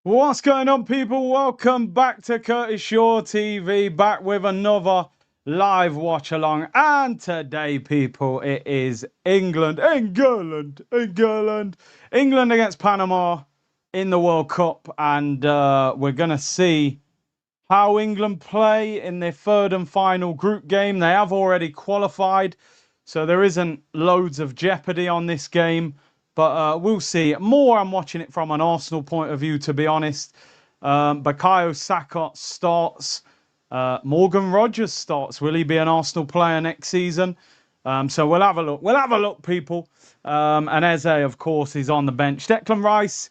What's going on, people? Welcome back to Curtis Shaw TV, back with another live watch along. And today, people, it is England against Panama in the World Cup. And we're going to see how England play in their third and final group game. They have already qualified, so there isn't loads of jeopardy on this game. But we'll see. More, I'm watching it from an Arsenal point of view, to be honest. Bukayo Saka starts. Morgan Rogers starts. Will he be an Arsenal player next season? So we'll have a look. We'll have a look, people. And Eze, of course, is on the bench. Declan Rice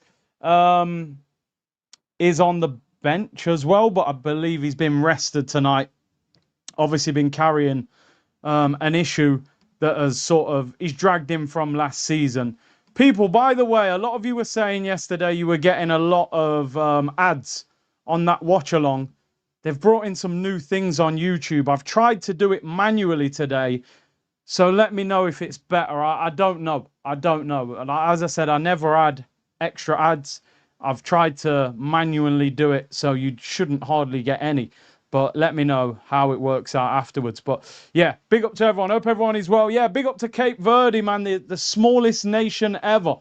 is on the bench as well, but I believe he's been rested tonight. Obviously been carrying an issue that has he's dragged him from last season. People, by the way, a lot of you were saying yesterday you were getting a lot of ads on that watch along. They've brought in some new things on YouTube. I've tried to do it manually today, so let me know if it's better. I don't know. I don't know. And as I said, I never add extra ads. I've tried to manually do it, so you shouldn't hardly get any. But let me know how it works out afterwards. But yeah, big up to everyone. Hope everyone is well. Yeah, big up to Cape Verde, man. The smallest nation ever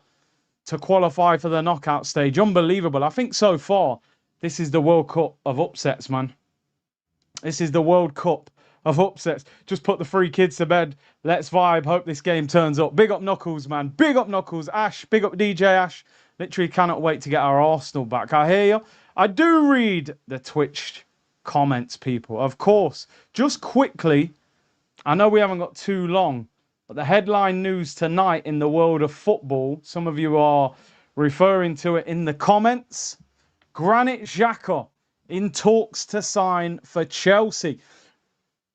to qualify for the knockout stage. Unbelievable. I think so far, this is the World Cup of upsets, man. This is the World Cup of upsets. Just put the three kids to bed. Let's vibe. Hope this game turns up. Big up Knuckles, man. Big up Knuckles. Ash. Big up DJ Ash. Literally cannot wait to get our Arsenal back. I hear you. I do read the Twitch comments, people. Of course. Just quickly, I know we haven't got too long, but the headline news tonight in the world of football, some of you are referring to it in the comments. Granit Xhaka in talks to sign for Chelsea.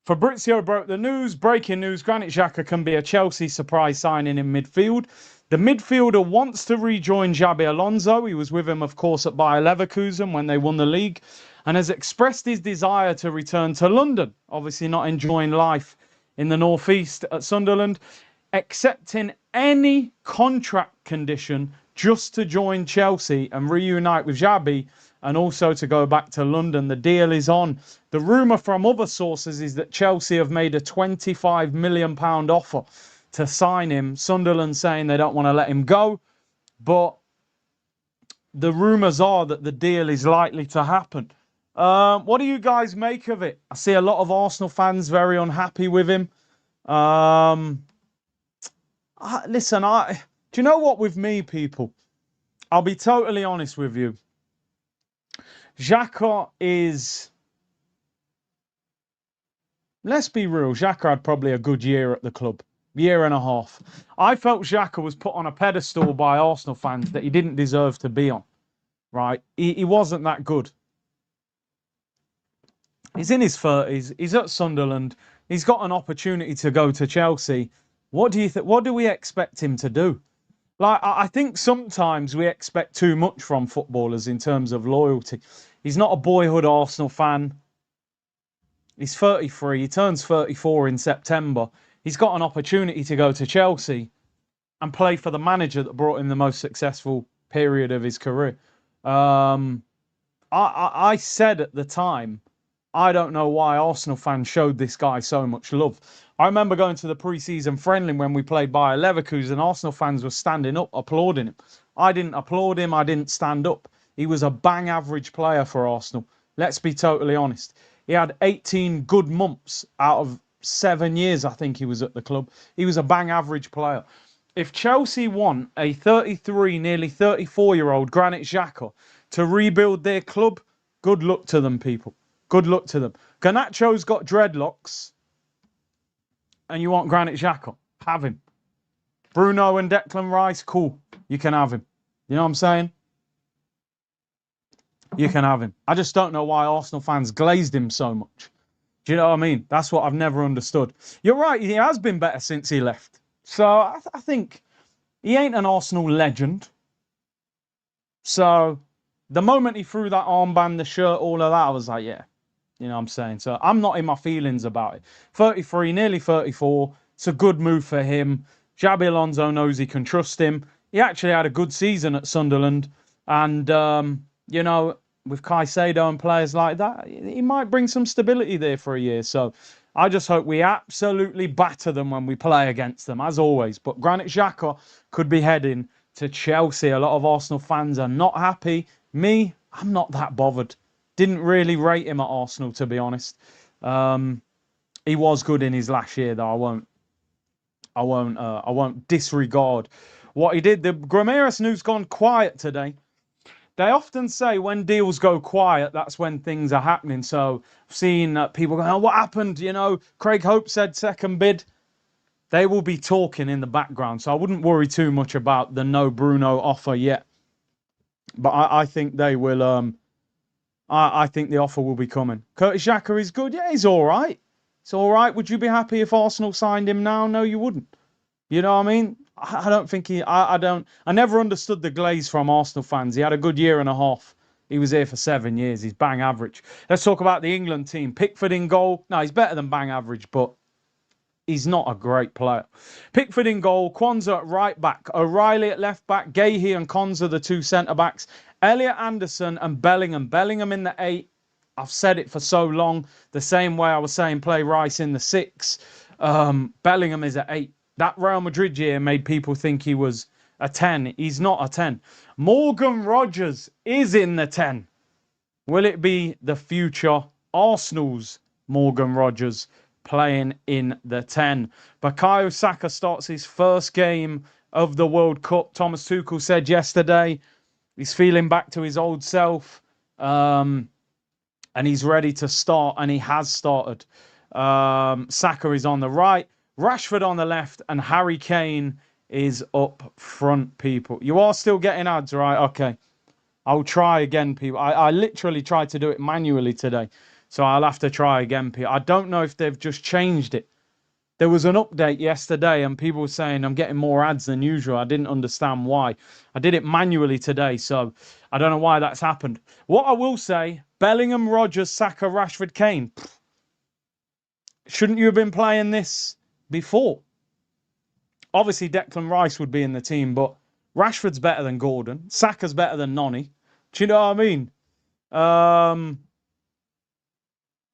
Fabrizio broke the news. Breaking news, Granit Xhaka can be a Chelsea surprise signing in midfield. The midfielder wants to rejoin Xabi Alonso. He was with him, of course, at Bayer Leverkusen when they won the league, and has expressed his desire to return to London. Obviously not enjoying life in the northeast at Sunderland, accepting any contract condition just to join Chelsea and reunite with Xabi, and also to go back to London. The deal is on. The rumour from other sources is that Chelsea have made a £25 million offer to sign him. Sunderland saying they don't want to let him go, but the rumours are that the deal is likely to happen. What do you guys make of it? I see a lot of Arsenal fans very unhappy with him. Listen, do you know what with me, people? I'll be totally honest with you. Xhaka is... Let's be real. Xhaka had probably a good year at the club. Year and a half. I felt Xhaka was put on a pedestal by Arsenal fans that he didn't deserve to be on. Right? He wasn't that good. He's in his 30s. He's at Sunderland. He's got an opportunity to go to Chelsea. What do you think? What do we expect him to do? Like, I think sometimes we expect too much from footballers in terms of loyalty. He's not a boyhood Arsenal fan. He's 33. He turns 34 in September. He's got an opportunity to go to Chelsea and play for the manager that brought him the most successful period of his career. I said at the time, I don't know why Arsenal fans showed this guy so much love. I remember going to the pre-season friendly when we played Bayer Leverkusen. Arsenal fans were standing up, applauding him. I didn't applaud him. I didn't stand up. He was a bang average player for Arsenal. Let's be totally honest. He had 18 good months out of 7 years, I think he was at the club. He was a bang average player. If Chelsea want a 33, nearly 34-year-old Granit Xhaka to rebuild their club, good luck to them, people. Good luck to them. Garnacho's got dreadlocks, and you want Granit Xhaka. Have him. Bruno and Declan Rice, cool. You can have him. You know what I'm saying? You can have him. I just don't know why Arsenal fans glazed him so much. Do you know what I mean? That's what I've never understood. You're right, he has been better since he left. So I think he ain't an Arsenal legend. So the moment he threw that armband, the shirt, all of that, I was like, yeah. You know what I'm saying? So I'm not in my feelings about it. 33, nearly 34. It's a good move for him. Xabi Alonso knows he can trust him. He actually had a good season at Sunderland. And you know, with Caicedo and players like that, he might bring some stability there for a year. So I just hope we absolutely batter them when we play against them, as always. But Granit Xhaka could be heading to Chelsea. A lot of Arsenal fans are not happy. Me, I'm not that bothered. Didn't really rate him at Arsenal, to be honest. He was good in his last year, though. I won't disregard what he did. The Grameris news gone quiet today. They often say when deals go quiet, that's when things are happening. So I've seen people going, "Oh, what happened?" You know, Craig Hope said second bid. They will be talking in the background, so I wouldn't worry too much about the no Bruno offer yet. But I think they will. I think the offer will be coming. Curtis Xhaka is good. Yeah, he's all right. It's all right. Would you be happy if Arsenal signed him now? No, you wouldn't. You know what I mean? I don't think he. I don't. I never understood the glaze from Arsenal fans. He had a good year and a half. He was here for 7 years. He's bang average. Let's talk about the England team. Pickford in goal. No, he's better than bang average, but he's not a great player. Pickford in goal. Kwanzaa at right back. O'Reilly at left back. Gahey and Konza the two centre backs. Elliot Anderson and Bellingham. Bellingham in the 8. I've said it for so long. The same way I was saying play Rice in the 6. Bellingham is at 8. That Real Madrid year made people think he was a 10. He's not a 10. Morgan Rogers is in the 10. Will it be the future Arsenal's Morgan Rogers playing in the 10? Bukayo Saka starts his first game of the World Cup. Thomas Tuchel said yesterday he's feeling back to his old self. And he's ready to start, and he has started. Saka is on the right. Rashford on the left, and Harry Kane is up front, people. You are still getting ads, right? Okay. I'll try again, people. I literally tried to do it manually today, so I'll have to try again, people. I don't know if they've just changed it. There was an update yesterday, and people were saying I'm getting more ads than usual. I didn't understand why. I did it manually today, so I don't know why that's happened. What I will say, Bellingham, Rogers, Saka, Rashford, Kane. Shouldn't you have been playing this before? Obviously, Declan Rice would be in the team, but Rashford's better than Gordon. Saka's better than Noni. Do you know what I mean?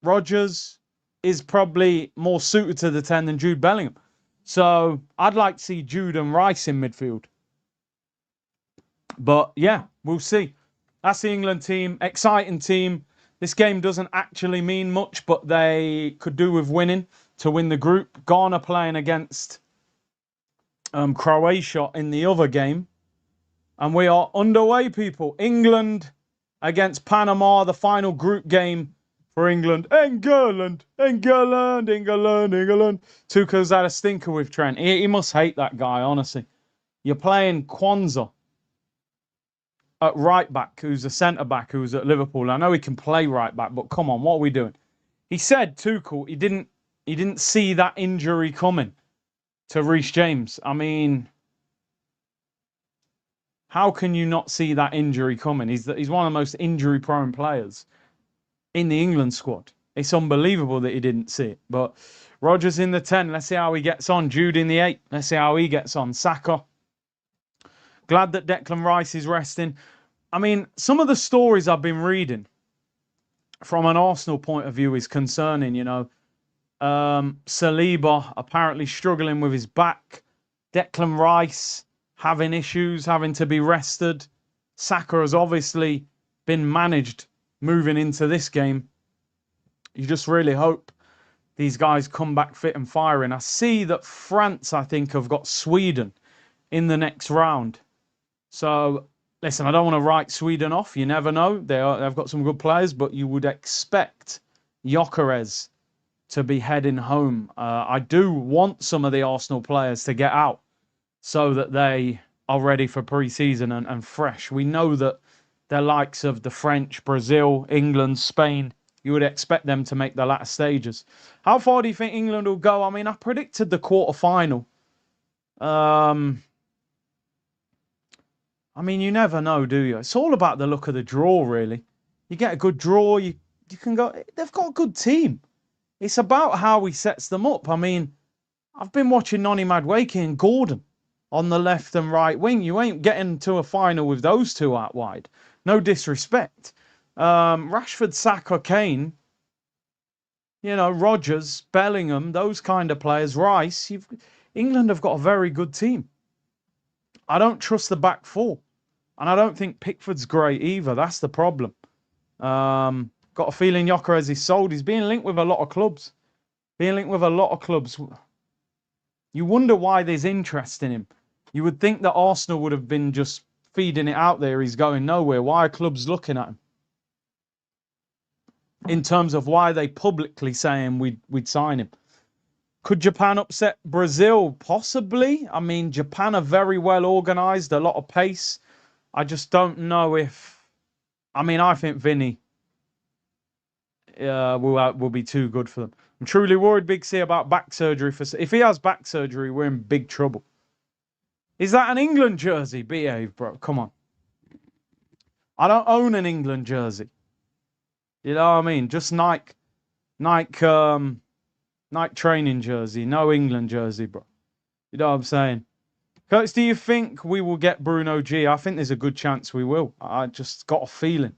Rogers is probably more suited to the 10 than Jude Bellingham. So I'd like to see Jude and Rice in midfield. But yeah, we'll see. That's the England team. Exciting team. This game doesn't actually mean much, but they could do with winning to win the group. Ghana playing against Croatia in the other game. And we are underway, people. England against Panama, the final group game for England. England. Tuchel's had a stinker with Trent. He must hate that guy, honestly. You're playing Kwanzaa at right back, who's a centre back, who's at Liverpool. I know he can play right back, but come on, what are we doing? He said, Tuchel, he didn't see that injury coming to Reece James. I mean, how can you not see that injury coming? He's one of the most injury-prone players in the England squad. It's unbelievable that he didn't see it. But Rodgers in the 10. Let's see how he gets on. Jude in the 8. Let's see how he gets on. Saka. Glad that Declan Rice is resting. I mean, some of the stories I've been reading from an Arsenal point of view is concerning, you know. Saliba apparently struggling with his back. Declan Rice having issues, having to be rested. Saka has obviously been managed moving into this game. You just really hope these guys come back fit and firing. I see that France, I think, have got Sweden in the next round. So, listen, I don't want to write Sweden off. You never know. They've got some good players, but you would expect Gyökeres to be heading home. I do want some of the Arsenal players to get out so that they are ready for pre-season and fresh. We know that the likes of the French, Brazil, England, Spain, you would expect them to make the latter stages. How far do you think England will go? I mean, I predicted the quarter-final. I mean, you never know, do you? It's all about the look of the draw, really. You get a good draw, you can go. They've got a good team. It's about how he sets them up. I mean, I've been watching Noni Madueke and Gordon on the left and right wing. You ain't getting to a final with those two out wide. No disrespect. Rashford, Saka, Kane, Rodgers, Bellingham, those kind of players, Rice. England have got a very good team. I don't trust the back four. And I don't think Pickford's great either. That's the problem. Got a feeling Gyökeres is sold. He's being linked with a lot of clubs. You wonder why there's interest in him. You would think that Arsenal would have been just feeding it out there. He's going nowhere. Why are clubs looking at him? In terms of why they publicly saying we'd sign him. Could Japan upset Brazil? Possibly. I mean, Japan are very well organised, a lot of pace. I just don't know if... I mean, I think Vinny will be too good for them. I'm truly worried, Big C, about back surgery. If he has back surgery, we're in big trouble. Is that an England jersey? Behave, bro. Come on. I don't own an England jersey. You know what I mean? Just Nike training jersey. No England jersey, bro. You know what I'm saying? Curtis, do you think we will get Bruno G? I think there's a good chance we will. I just got a feeling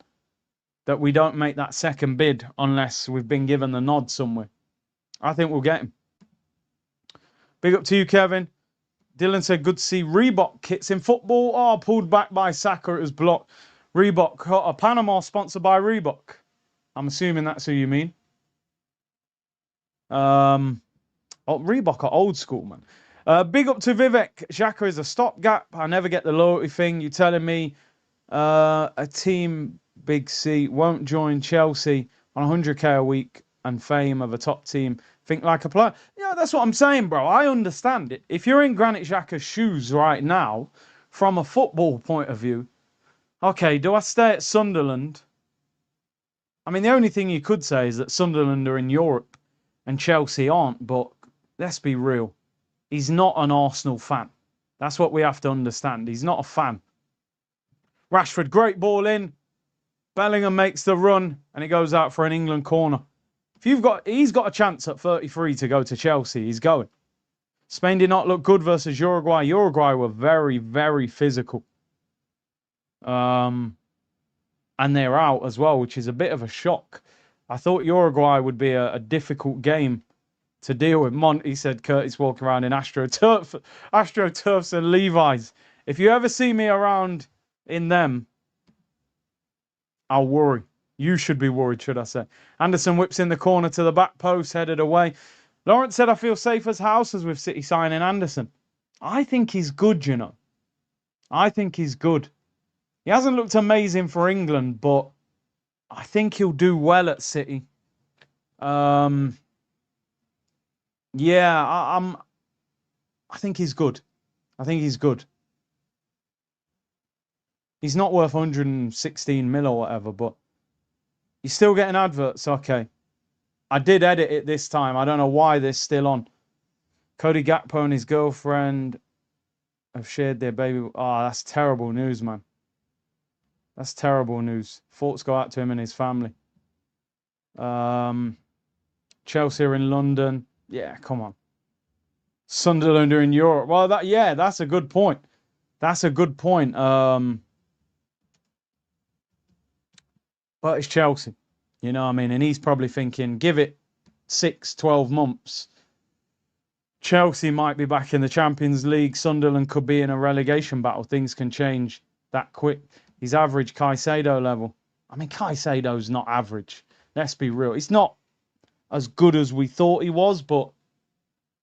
that we don't make that second bid unless we've been given the nod somewhere. I think we'll get him. Big up to you, Kevin. Dylan said, good to see Reebok kits in football. Oh, pulled back by Saka. It was blocked. Reebok. A Panama sponsored by Reebok. I'm assuming that's who you mean. Reebok are old school, man. Big up to Vivek. Xhaka is a stopgap. I never get the loyalty thing. You telling me a team, Big C, won't join Chelsea on 100k a week and fame of a top team? Think like a player. Yeah, that's what I'm saying, bro. I understand it. If you're in Granit Xhaka's shoes right now, from a football point of view, okay, do I stay at Sunderland? I mean, the only thing you could say is that Sunderland are in Europe and Chelsea aren't, but let's be real. He's not an Arsenal fan. That's what we have to understand. He's not a fan. Rashford, great ball in. Bellingham makes the run, and it goes out for an England corner. He's got a chance at 33 to go to Chelsea. He's going. Spain did not look good versus Uruguay. Uruguay were very, very physical. And they're out as well, which is a bit of a shock. I thought Uruguay would be a difficult game to deal with. Monty said Curtis walking around in AstroTurfs and Levi's. If you ever see me around in them, I'll worry. You should be worried, should I say. Anderson whips in the corner to the back post, headed away. Lawrence said, I feel safe as houses with City signing Anderson. I think he's good, you know. I think he's good. He hasn't looked amazing for England, but I think he'll do well at City. Yeah, I think he's good. I think he's good. He's not worth 116 mil or whatever, but you're still getting adverts. Okay. I did edit it this time. I don't know why they're still on. Cody Gakpo and his girlfriend have shared their baby. Oh, that's terrible news, man. That's terrible news. Thoughts go out to him and his family. Chelsea are in London. Yeah, come on. Sunderland are in Europe. Well, that's a good point. That's a good point. But it's Chelsea. You know what I mean? And he's probably thinking, give it 6-12 months. Chelsea might be back in the Champions League. Sunderland could be in a relegation battle. Things can change that quick. He's average Caicedo level. I mean, Caicedo's not average. Let's be real. He's not as good as we thought he was, but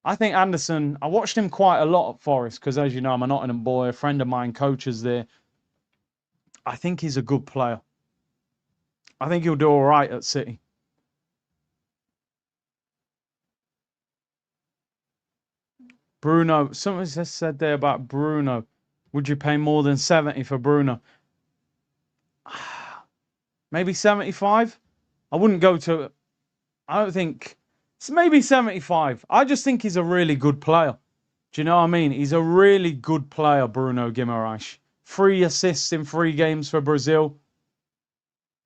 I think Anderson, I watched him quite a lot at Forest because, as you know, I'm a Nottingham boy. A friend of mine coaches there. I think he's a good player. I think he'll do all right at City. Bruno, something just said there about Bruno. Would you pay more than 70 for Bruno? Maybe 75? I wouldn't go to... I don't think... It's maybe 75. I just think he's a really good player. Do you know what I mean? He's a really good player, Bruno Guimaraes. 3 assists in 3 games for Brazil.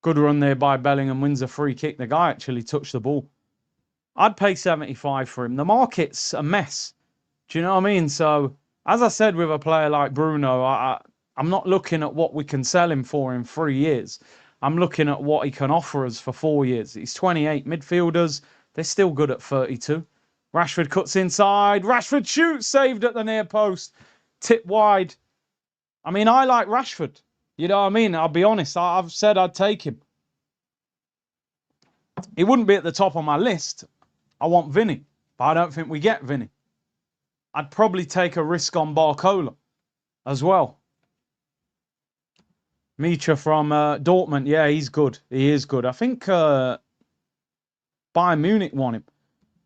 Good run there by Bellingham. Wins a free kick. The guy actually touched the ball. I'd pay 75 for him. The market's a mess. Do you know what I mean? So, as I said with a player like Bruno, I I'm not looking at what we can sell him for in 3 years. I'm looking at what he can offer us for 4 years. He's 28. Midfielders, they're still good at 32. Rashford cuts inside. Rashford shoots, saved at the near post. Tip wide. I mean, I like Rashford. You know what I mean? I'll be honest. I've said I'd take him. He wouldn't be at the top of my list. I want Vinny, but I don't think we get Vinny. I'd probably take a risk on Barcola as well. Micha from Dortmund. Yeah, he's good. He is good. I think Bayern Munich want him.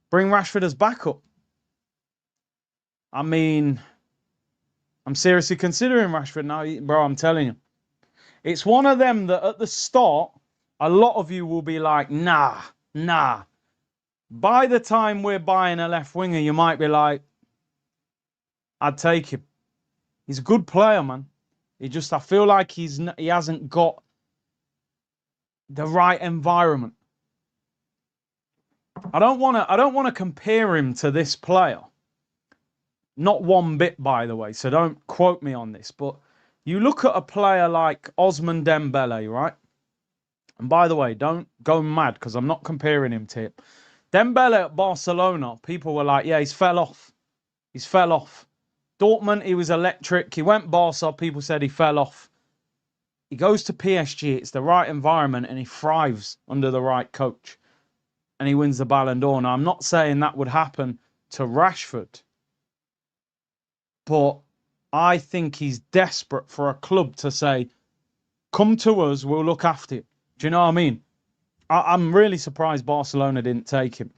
Bring Rashford as backup. I mean, I'm seriously considering Rashford now, bro. I'm telling you. It's one of them that at the start, a lot of you will be like, nah. By the time we're buying a left winger, you might be like, I'd take him. He's a good player, man. I feel like he hasn't got the right environment. I don't want to compare him to this player. Not one bit, by the way, so don't quote me on this. But you look at a player like Osman Dembele, right? And by the way, don't go mad because I'm not comparing him to him. Dembele at Barcelona, people were like, yeah, he's fell off. He's fell off. Dortmund, he was electric. He went Barca, people said he fell off. He goes to PSG, it's the right environment, and he thrives under the right coach. And he wins the Ballon d'Or. Now, I'm not saying that would happen to Rashford, but I think he's desperate for a club to say, come to us, we'll look after you. Do you know what I mean? I'm really surprised Barcelona didn't take him.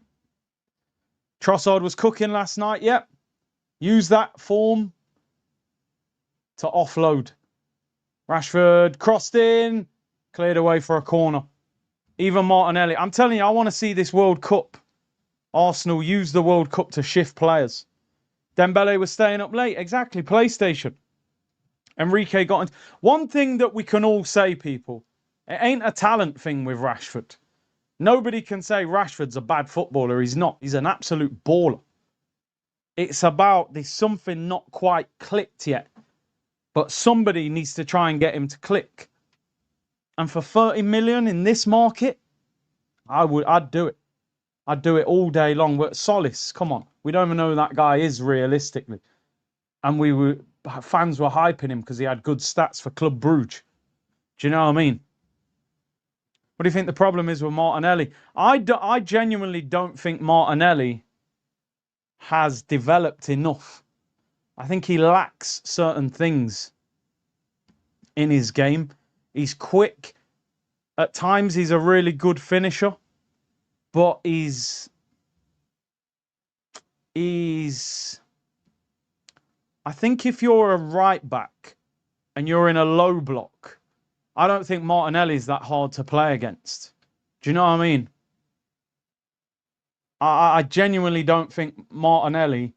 Trossard was cooking last night. Yep. Use that form to offload. Rashford crossed in, cleared away for a corner. Even Martinelli. I'm telling you, I want to see this World Cup. Arsenal use the World Cup to shift players. Dembele was staying up late. Exactly. PlayStation. Enrique got in. One thing that we can all say, people, it ain't a talent thing with Rashford. Nobody can say Rashford's a bad footballer. He's not. He's an absolute baller. It's about there's something not quite clicked yet. But somebody needs to try and get him to click. And for 30 million in this market, I'd do it. I'd do it all day long. But Solis, come on. We don't even know who that guy is realistically. And fans were hyping him because he had good stats for Club Brugge. Do you know what I mean? What do you think the problem is with Martinelli? I genuinely don't think Martinelli has developed enough. I think he lacks certain things in his game. He's quick. At times, he's a really good finisher. But I think if you're a right back and you're in a low block, I don't think Martinelli's that hard to play against. Do you know what I mean? I genuinely don't think Martinelli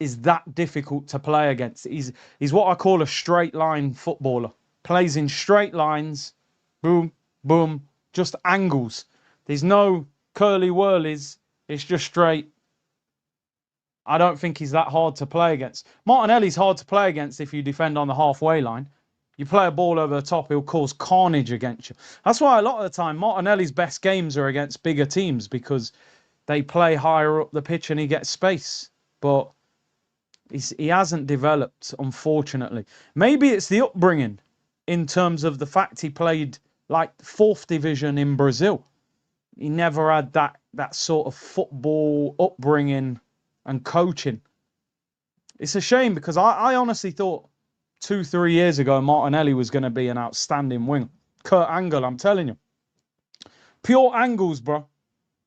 is that difficult to play against. He's what I call a straight line footballer. Plays in straight lines. Boom, boom. Just angles. There's no curly whirlies. It's just straight. I don't think he's that hard to play against. Martinelli's hard to play against if you defend on the halfway line. You play a ball over the top, he'll cause carnage against you. That's why a lot of the time Martinelli's best games are against bigger teams because they play higher up the pitch and he gets space. But he hasn't developed, unfortunately. Maybe it's the upbringing in terms of the fact he played like 4th division in Brazil. He never had that sort of football upbringing and coaching. It's a shame because I honestly thought 2-3 years ago Martinelli was going to be an outstanding winger. Kurt Angle, I'm telling you. Pure angles, bro.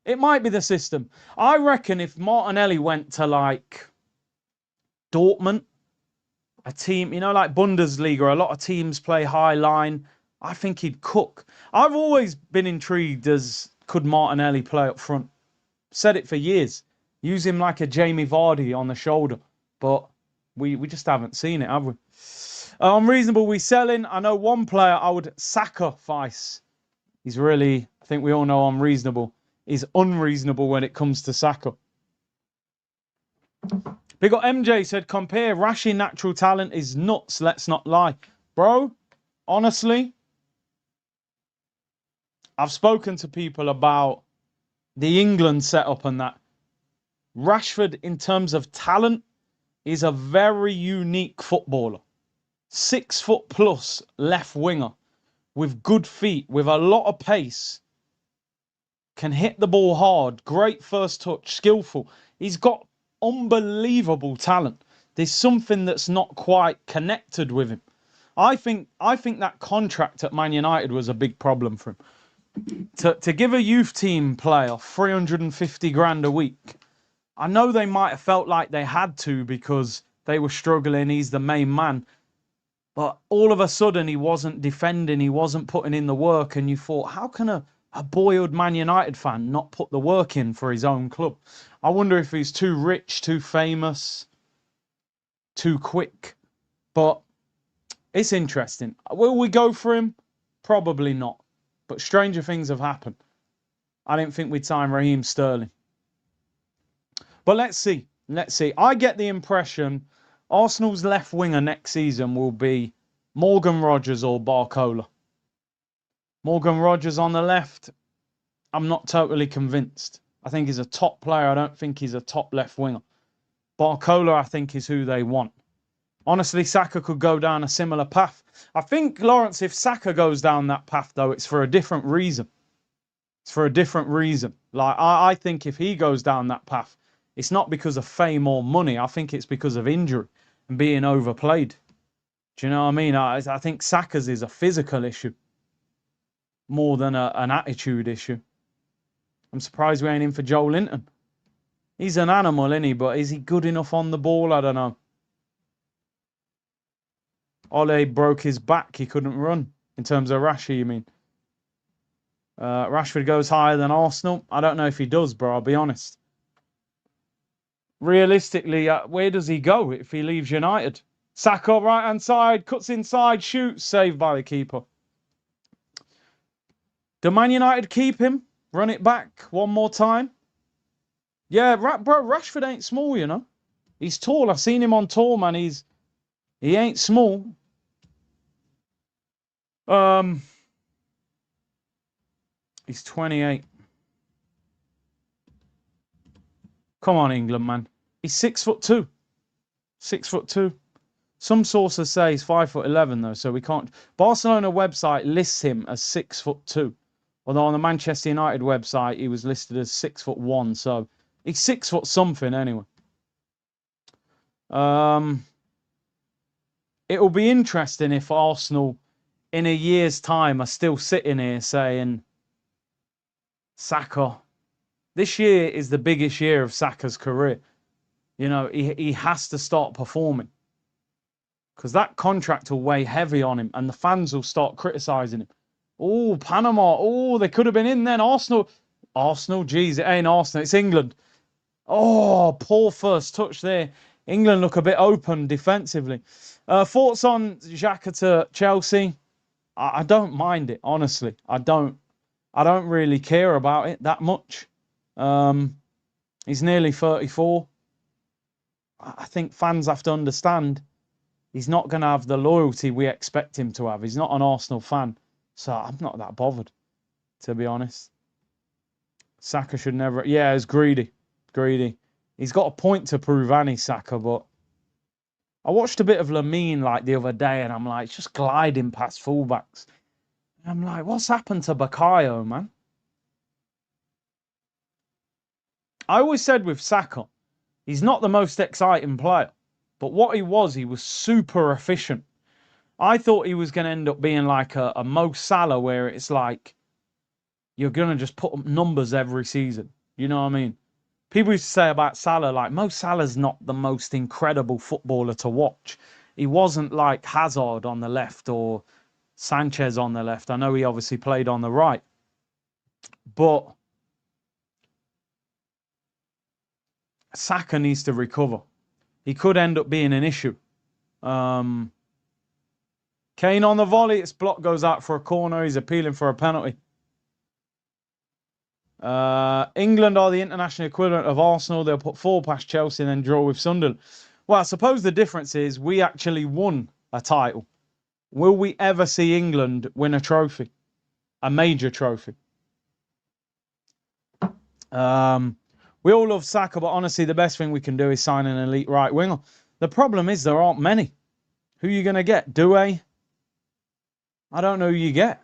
It might be the system. I reckon if Martinelli went to like Dortmund, a team, you know, like Bundesliga, a lot of teams play high line, I think he'd cook. I've always been intrigued as could Martinelli play up front. Said it for years. Use him like a Jamie Vardy on the shoulder. But we just haven't seen it, have we? Unreasonable we selling. I know one player I would sacrifice. He's really, I think we all know unreasonable. He's unreasonable when it comes to Saka. Big up MJ said, compare Rashi natural talent is nuts, let's not lie. Bro, honestly, I've spoken to people about the England setup and that. Rashford, in terms of talent, is a very unique footballer. 6 foot plus left winger with good feet, with a lot of pace, can hit the ball hard, great first touch, skillful. He's got unbelievable talent. There's something that's not quite connected with him. I think that contract at Man United was a big problem for him. To give a youth team player 350 grand a week, I know they might have felt like they had to because they were struggling. He's the main man. But all of a sudden, he wasn't defending. He wasn't putting in the work. And you thought, how can a boyhood Man United fan not put the work in for his own club? I wonder if he's too rich, too famous, too quick. But it's interesting. Will we go for him? Probably not. But stranger things have happened. I didn't think we'd sign Raheem Sterling. But let's see. Let's see. I get the impression Arsenal's left winger next season will be Morgan Rogers or Barcola. Morgan Rogers on the left, I'm not totally convinced. I think he's a top player. I don't think he's a top left winger. Barcola, I think, is who they want. Honestly, Saka could go down a similar path. I think, Lawrence, if Saka goes down that path, though, it's for a different reason. It's for a different reason. Like, I think if he goes down that path, it's not because of fame or money. I think it's because of injury and being overplayed. Do you know what I mean? I think Saka's is a physical issue more than an attitude issue. I'm surprised we ain't in for Joe Linton. He's an animal, isn't he? But is he good enough on the ball? I don't know. Ole broke his back. He couldn't run. In terms of Rashford, you mean? Rashford goes higher than Arsenal. I don't know if he does, bro. I'll be honest. Realistically, where does he go if he leaves United? Saka, right-hand side, cuts inside, shoots, saved by the keeper. Do Man United keep him? Run it back one more time? Yeah, bro, Rashford ain't small, you know. He's tall. I've seen him on tour, man. He ain't small. He's 28. Come on, England, man. He's 6'2". 6'2". Some sources say he's 5'11", though, so we can't. Barcelona website lists him as 6'2", although on the Manchester United website he was listed as 6'1", so he's 6 foot something anyway. It will be interesting if Arsenal, in a year's time, are still sitting here saying, Saka. This year is the biggest year of Saka's career. You know, he has to start performing. Because that contract will weigh heavy on him and the fans will start criticising him. Oh, Panama. Oh, they could have been in then. Arsenal, geez, it ain't Arsenal. It's England. Oh, poor first touch there. England look a bit open defensively. Thoughts on Xhaka to Chelsea? I don't mind it, honestly. I don't really care about it that much. He's nearly 34. I think fans have to understand he's not going to have the loyalty we expect him to have. He's not an Arsenal fan. So I'm not that bothered, to be honest. Saka should never... Yeah, it's greedy. Greedy. He's got a point to prove, Annie Saka, but... I watched a bit of Lamine like the other day and I'm like, just gliding past fullbacks. And I'm like, what's happened to Bakayo, man? I always said with Saka, he's not the most exciting player. But what he was super efficient. I thought he was going to end up being like a Mo Salah, where it's like you're going to just put up numbers every season. You know what I mean? People used to say about Salah, like, Mo Salah's not the most incredible footballer to watch. He wasn't like Hazard on the left or Sanchez on the left. I know he obviously played on the right. But Saka needs to recover. He could end up being an issue. Kane on the volley. It's blocked, goes out for a corner. He's appealing for a penalty. England are the international equivalent of Arsenal. They'll put 4 past Chelsea and then draw with Sunderland. Well, I suppose the difference is we actually won a title. Will we ever see England win a trophy? A major trophy? We all love Saka, but honestly, the best thing we can do is sign an elite right winger. The problem is there aren't many. Who are you going to get? Doué? I don't know who you get.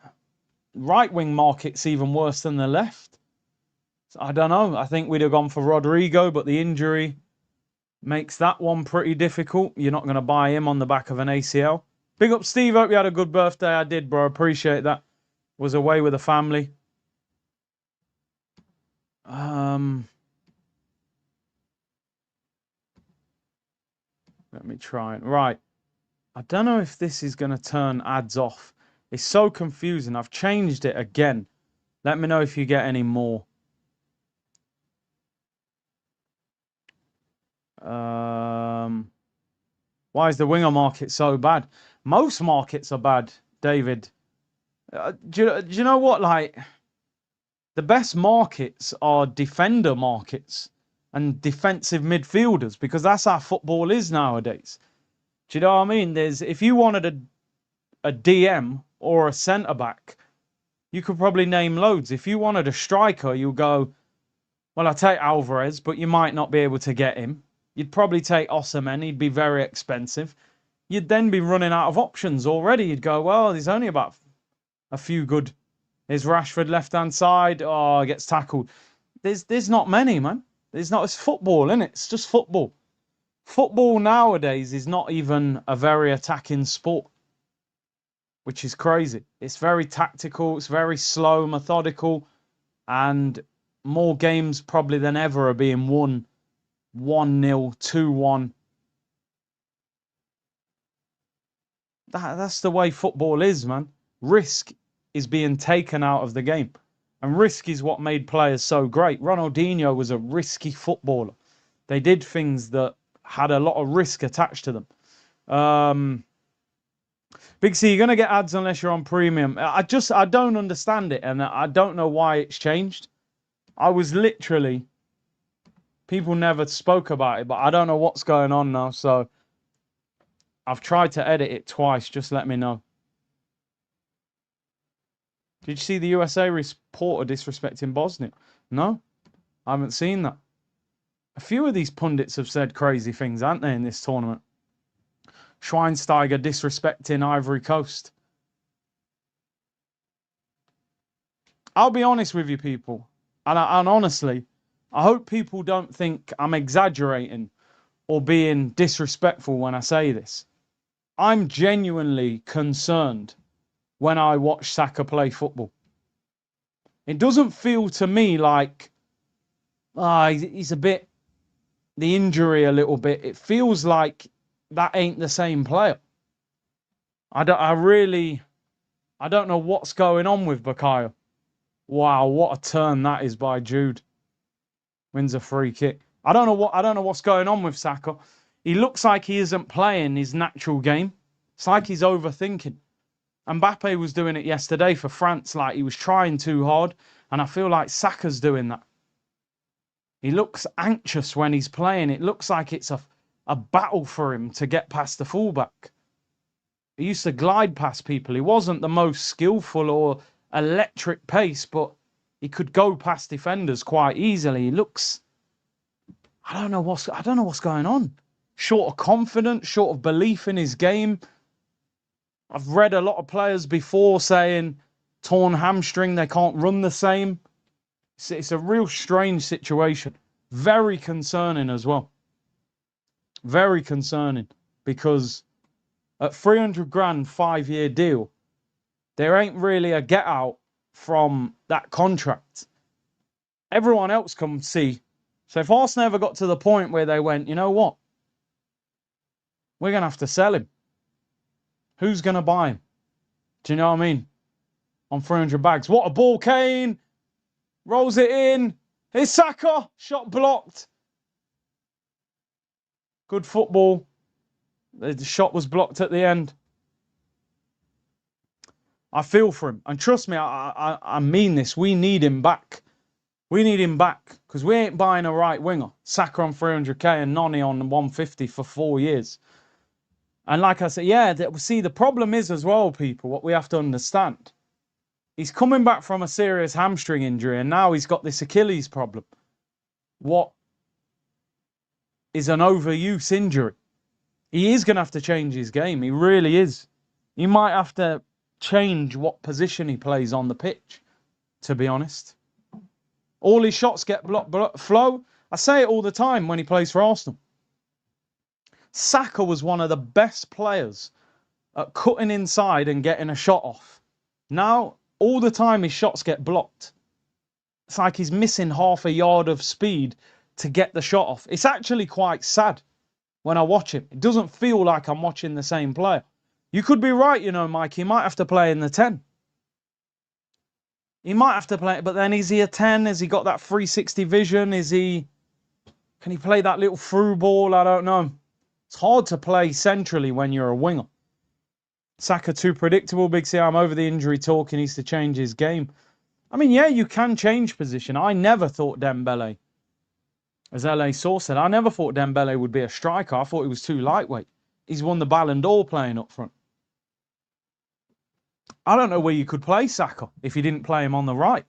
Right wing market's even worse than the left. I don't know. I think we'd have gone for Rodrigo, but the injury makes that one pretty difficult. You're not going to buy him on the back of an ACL. Big up, Steve. Hope you had a good birthday. I did, bro. Appreciate that. Was away with the family. Let me try it. Right. I don't know if this is going to turn ads off. It's so confusing. I've changed it again. Let me know if you get any more. Why is the winger market so bad? Most markets are bad, David. Do you know what? Like, the best markets are defender markets and defensive midfielders, because that's how football is nowadays. Do you know what I mean? If you wanted a DM or a centre back, you could probably name loads. If you wanted a striker, you go, well, I take Alvarez, but you might not be able to get him. You'd probably take Osimhen. He'd be very expensive. You'd then be running out of options already. You'd go, well, there's only about a few good. Is Rashford left-hand side? Oh, gets tackled. There's not many, man. There's not. It's football, isn't it? It's just football. Football nowadays is not even a very attacking sport, which is crazy. It's very tactical. It's very slow, methodical, and more games probably than ever are being won 1-0, 2-1. That's the way football is, man. Risk is being taken out of the game. And risk is what made players so great. Ronaldinho was a risky footballer. They did things that had a lot of risk attached to them. Big C, you're going to get ads unless you're on premium. I don't understand it, and I don't know why it's changed. I was literally... People never spoke about it, but I don't know what's going on now, so... I've tried to edit it twice. Just let me know. Did you see the USA reporter disrespecting Bosnia? No, I haven't seen that. A few of these pundits have said crazy things, haven't they, in this tournament? Schweinsteiger disrespecting Ivory Coast. I'll be honest with you, people. And honestly, I hope people don't think I'm exaggerating or being disrespectful when I say this. I'm genuinely concerned when I watch Saka play football. It doesn't feel to me like he's a bit, the injury a little bit. It feels like that ain't the same player. I don't know what's going on with Bukayo. Wow, what a turn that is by Jude. Wins a free kick. I don't know what's going on with Saka. He looks like he isn't playing his natural game. It's like he's overthinking. Mbappe was doing it yesterday for France, like he was trying too hard, and I feel like Saka's doing that. He looks anxious when he's playing. It looks like it's a battle for him to get past the fullback. He used to glide past people. He wasn't the most skillful or electric pace, but he could go past defenders quite easily. He looks... I don't know what's going on. Short of confidence, short of belief in his game. I've read a lot of players before saying torn hamstring, they can't run the same. It's a real strange situation. Very concerning as well. Very concerning, because at 300 grand 5-year deal, there ain't really a get out from that contract. Everyone else can see. So if Arsenal ever got to the point where they went, you know what? We're going to have to sell him. Who's going to buy him? Do you know what I mean? On 300 bags. What a ball, Kane. Rolls it in. Here's Saka. Shot blocked. Good football. The shot was blocked at the end. I feel for him. And trust me, I mean this. We need him back. We need him back. Because we ain't buying a right winger. Saka on 300k and Noni on 150 for 4 years. And like I said, yeah, see, the problem is as well, people, what we have to understand. He's coming back from a serious hamstring injury, and now he's got this Achilles problem. What is an overuse injury? He is going to have to change his game. He really is. He might have to change what position he plays on the pitch, to be honest. All his shots get blocked. Flow, I say it all the time when he plays for Arsenal. Saka was one of the best players at cutting inside and getting a shot off. Now, all the time his shots get blocked. It's like he's missing half a yard of speed to get the shot off. It's actually quite sad when I watch him. It doesn't feel like I'm watching the same player. You could be right, you know, Mike. He might have to play in the 10. He might have to play, but then is he a 10? Has he got that 360 vision? Can he play that little through ball? I don't know. It's hard to play centrally when you're a winger. Saka too predictable. Big C, I'm over the injury talk. He needs to change his game. I mean, yeah, you can change position. I never thought Dembele, as LA Source said, I never thought Dembele would be a striker. I thought he was too lightweight. He's won the Ballon d'Or playing up front. I don't know where you could play Saka if you didn't play him on the right.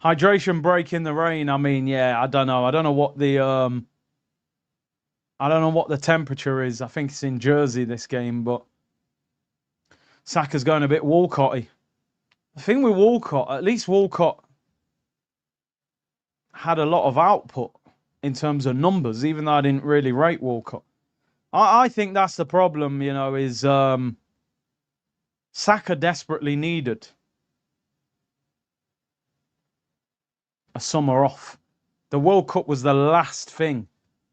Hydration break in the rain. I mean, yeah, I don't know. I don't know what the temperature is. I think it's in Jersey this game, but Saka's going a bit Walcott-y. The thing with Walcott, at least Walcott had a lot of output in terms of numbers, even though I didn't really rate Walcott. I think that's the problem, you know, is Saka desperately needed a summer off. The World Cup was the last thing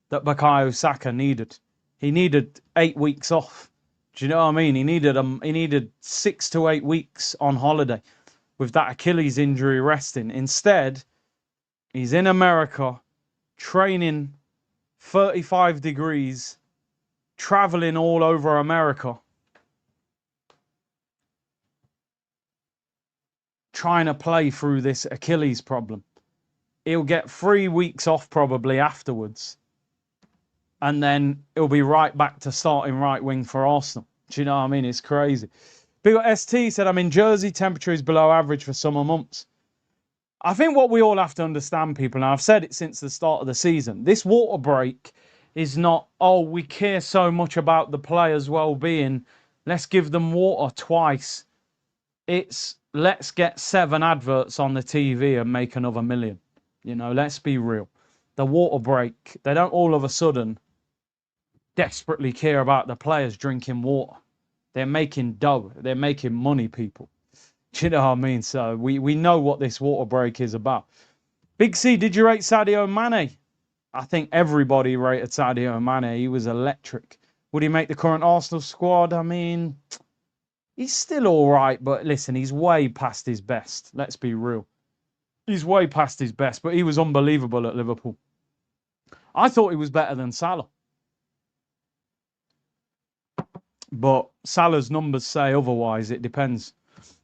that Bukayo Saka needed. He needed 8 weeks off. Do you know what I mean? He needed 6 to 8 weeks on holiday with that Achilles injury resting. Instead, he's in America training 35 degrees, traveling all over America, trying to play through this Achilles problem. He'll get 3 weeks off probably afterwards, and then he'll be right back to starting right wing for Arsenal. Do you know what I mean? It's crazy. Big ST said, I'm in Jersey, temperature is below average for summer months. I think what we all have to understand, people, and I've said it since the start of the season, this water break is not, oh, we care so much about the players' well-being, let's give them water twice. It's, let's get 7 adverts on the TV and make another million. You know, let's be real. The water break, they don't all of a sudden desperately care about the players drinking water. They're making dough. They're making money, people. Do you know what I mean? So we know what this water break is about. Big C, did you rate Sadio Mane? I think everybody rated Sadio Mane. He was electric. Would he make the current Arsenal squad? I mean, he's still all right, but listen, he's way past his best. Let's be real. He's way past his best, but he was unbelievable at Liverpool. I thought he was better than Salah. But Salah's numbers say otherwise. It depends.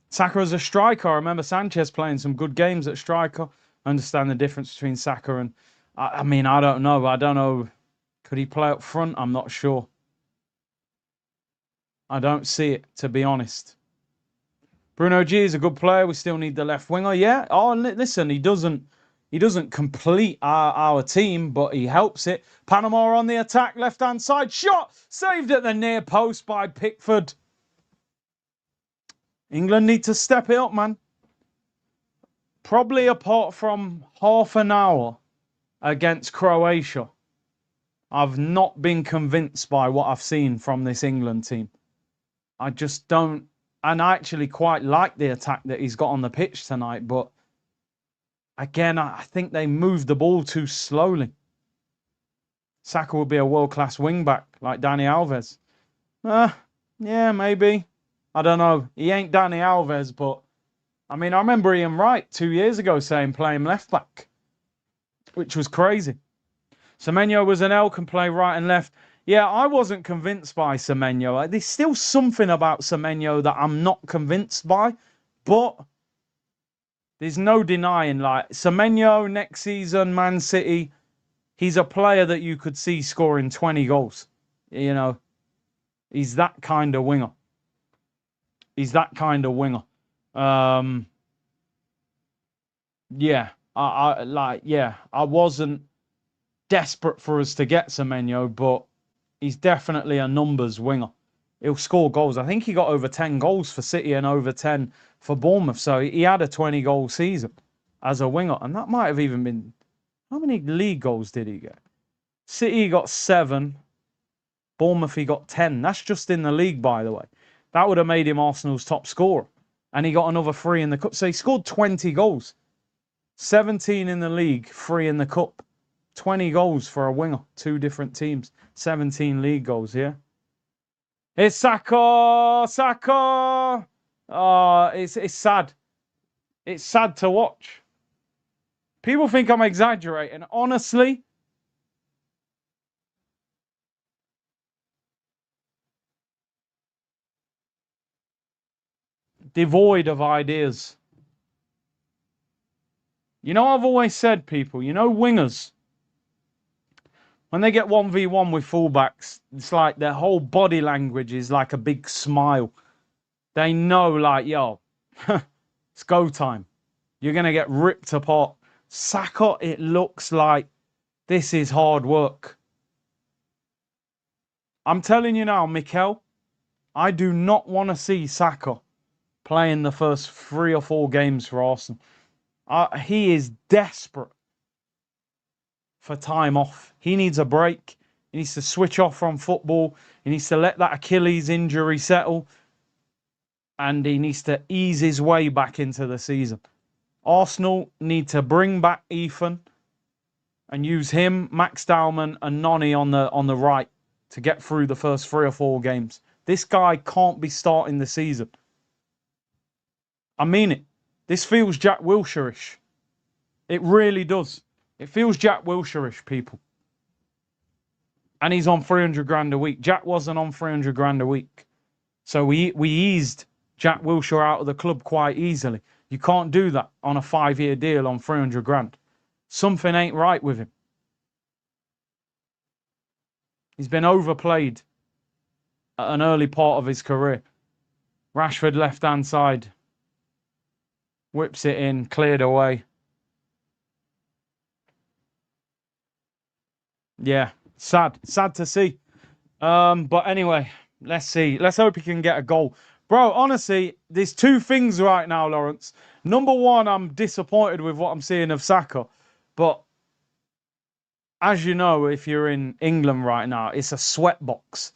Saka as a striker, I remember Sanchez playing some good games at striker. I understand the difference between Saka and... I mean, I don't know. I don't know. Could he play up front? I'm not sure. I don't see it, to be honest. Bruno G is a good player. We still need the left winger. Yeah. Oh, listen, he doesn't complete our team, but he helps it. Panama on the attack, left-hand side. Shot! Saved at the near post by Pickford. England need to step it up, man. Probably apart from half an hour against Croatia, I've not been convinced by what I've seen from this England team. I just don't. And I actually quite like the attack that he's got on the pitch tonight, but again, I think they move the ball too slowly. Saka would be a world-class wing-back like Dani Alves. Yeah, maybe. I don't know. He ain't Dani Alves, but I mean, I remember Ian Wright 2 years ago saying play him left-back, which was crazy. Semenyo was an L, can play right and left. Yeah, I wasn't convinced by Semenyo. There's still something about Semenyo that I'm not convinced by, but there's no denying, like, Semenyo next season, Man City, he's a player that you could see scoring 20 goals. You know, he's that kind of winger. He's that kind of winger. Um, yeah, I wasn't desperate for us to get Semenyo, but he's definitely a numbers winger. He'll score goals. I think he got over 10 goals for City and over 10 for Bournemouth. So he had a 20-goal season as a winger. And that might have even been... How many league goals did he get? City got 7. Bournemouth, he got 10. That's just in the league, by the way. That would have made him Arsenal's top scorer. And he got another 3 in the cup. So he scored 20 goals. 17 in the league, 3 in the cup. 20 goals for a winger. 2 different teams. 17 league goals, yeah? It's Saka! Saka! Oh, it's sad. It's sad to watch. People think I'm exaggerating. Honestly, devoid of ideas. You know, I've always said, people, you know, wingers, when they get 1v1 with fullbacks, it's like their whole body language is like a big smile. They know, like, yo, it's go time. You're going to get ripped apart. Saka, it looks like this is hard work. I'm telling you now, Mikel, I do not want to see Saka playing the first 3 or 4 games for Arsenal. He is desperate for time off. He needs a break. He needs to switch off from football. He needs to let that Achilles injury settle. And he needs to ease his way back into the season. Arsenal need to bring back Ethan and use him, Max Dowman, and Noni on the right to get through the first 3 or 4 games. This guy can't be starting the season. I mean it. This feels Jack Wilshere-ish. It really does. It feels Jack Wilshere-ish, people. And he's on 300 grand a week. Jack wasn't on 300 grand a week. So we eased Jack Wilshere out of the club quite easily. You can't do that on a 5-year deal on 300 grand. Something ain't right with him. He's been overplayed at an early part of his career. Rashford left-hand side. Whips it in, cleared away. Yeah, sad to see. But anyway, let's see. Let's hope he can get a goal. Bro, honestly, there's 2 things right now, Lawrence. Number 1, I'm disappointed with what I'm seeing of Saka. But as you know, if you're in England right now, it's a sweatbox.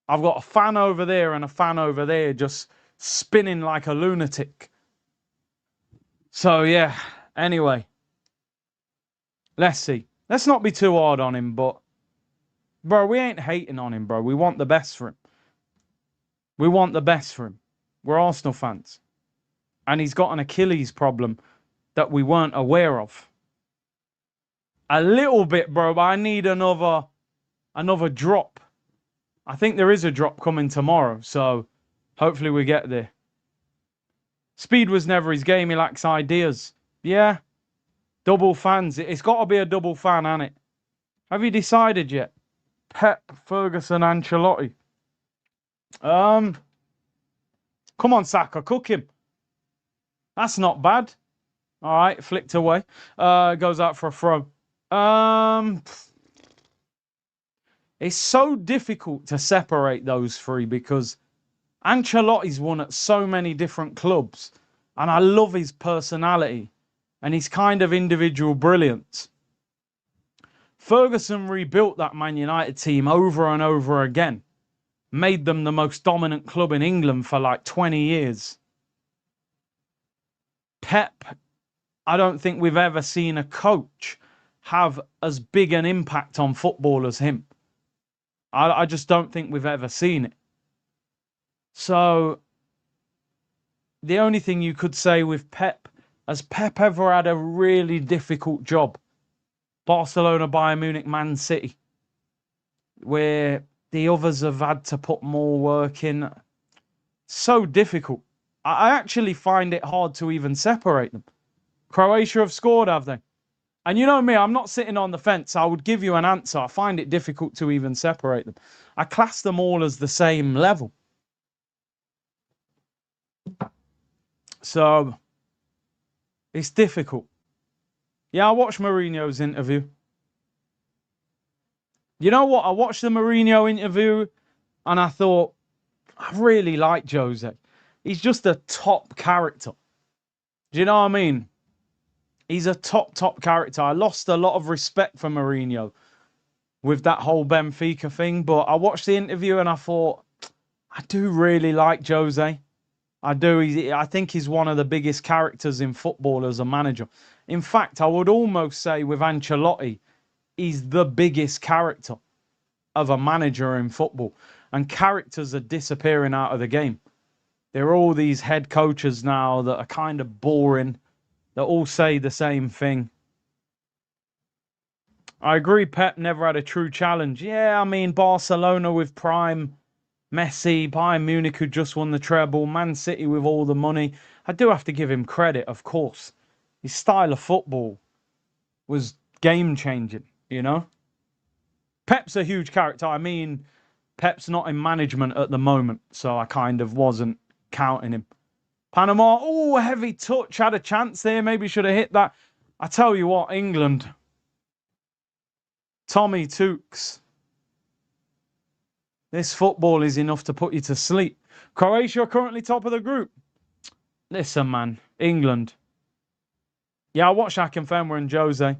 I've got a fan over there and a fan over there just spinning like a lunatic. So, yeah, anyway. Let's see. Let's not be too hard on him, but... Bro, we ain't hating on him, bro. We want the best for him. We want the best for him. We're Arsenal fans. And he's got an Achilles problem that we weren't aware of. A little bit, bro, but I need another drop. I think there is a drop coming tomorrow, so hopefully we get there. Speed was never his game. He lacks ideas. Yeah. Double fans. It's got to be a double fan, hasn't it? Have you decided yet? Pep, Ferguson, Ancelotti. Come on, Saka, cook him. That's not bad. All right, flicked away. Goes out for a throw. It's so difficult to separate those 3 because Ancelotti's won at so many different clubs, and I love his personality and his kind of individual brilliance. Ferguson rebuilt that Man United team over and over again, made them the most dominant club in England for like 20 years. Pep, I don't think we've ever seen a coach have as big an impact on football as him. I just don't think we've ever seen it. So, the only thing you could say with Pep, has Pep ever had a really difficult job? Barcelona, Bayern Munich, Man City, where the others have had to put more work in. So difficult. I actually find it hard to even separate them. Croatia have scored, have they? And you know me, I'm not sitting on the fence. I would give you an answer. I find it difficult to even separate them. I class them all as the same level. So it's difficult. Yeah, I watched Mourinho's interview. You know what? I watched the Mourinho interview and I thought, I really like Jose. He's just a top character. Do you know what I mean? He's a top character. I lost a lot of respect for Mourinho with that whole Benfica thing, but I watched the interview and I thought, I do really like Jose. I do. I think he's one of the biggest characters in football as a manager. In fact, I would almost say with Ancelotti, he's the biggest character of a manager in football. And characters are disappearing out of the game. There are all these head coaches now that are kind of boring, that all say the same thing. I agree Pep never had a true challenge. Yeah, I mean, Barcelona with prime Messi, Bayern Munich who just won the treble, Man City with all the money. I do have to give him credit, of course. His style of football was game-changing, you know? Pep's a huge character. I mean, Pep's not in management at the moment, so I kind of wasn't counting him. Panama, oh, heavy touch. Had a chance there. Maybe should have hit that. I tell you what, England. Tommy Tukes. This football is enough to put you to sleep. Croatia are currently top of the group. Listen, man. England. Yeah, I watched Akinfenwa and Jose.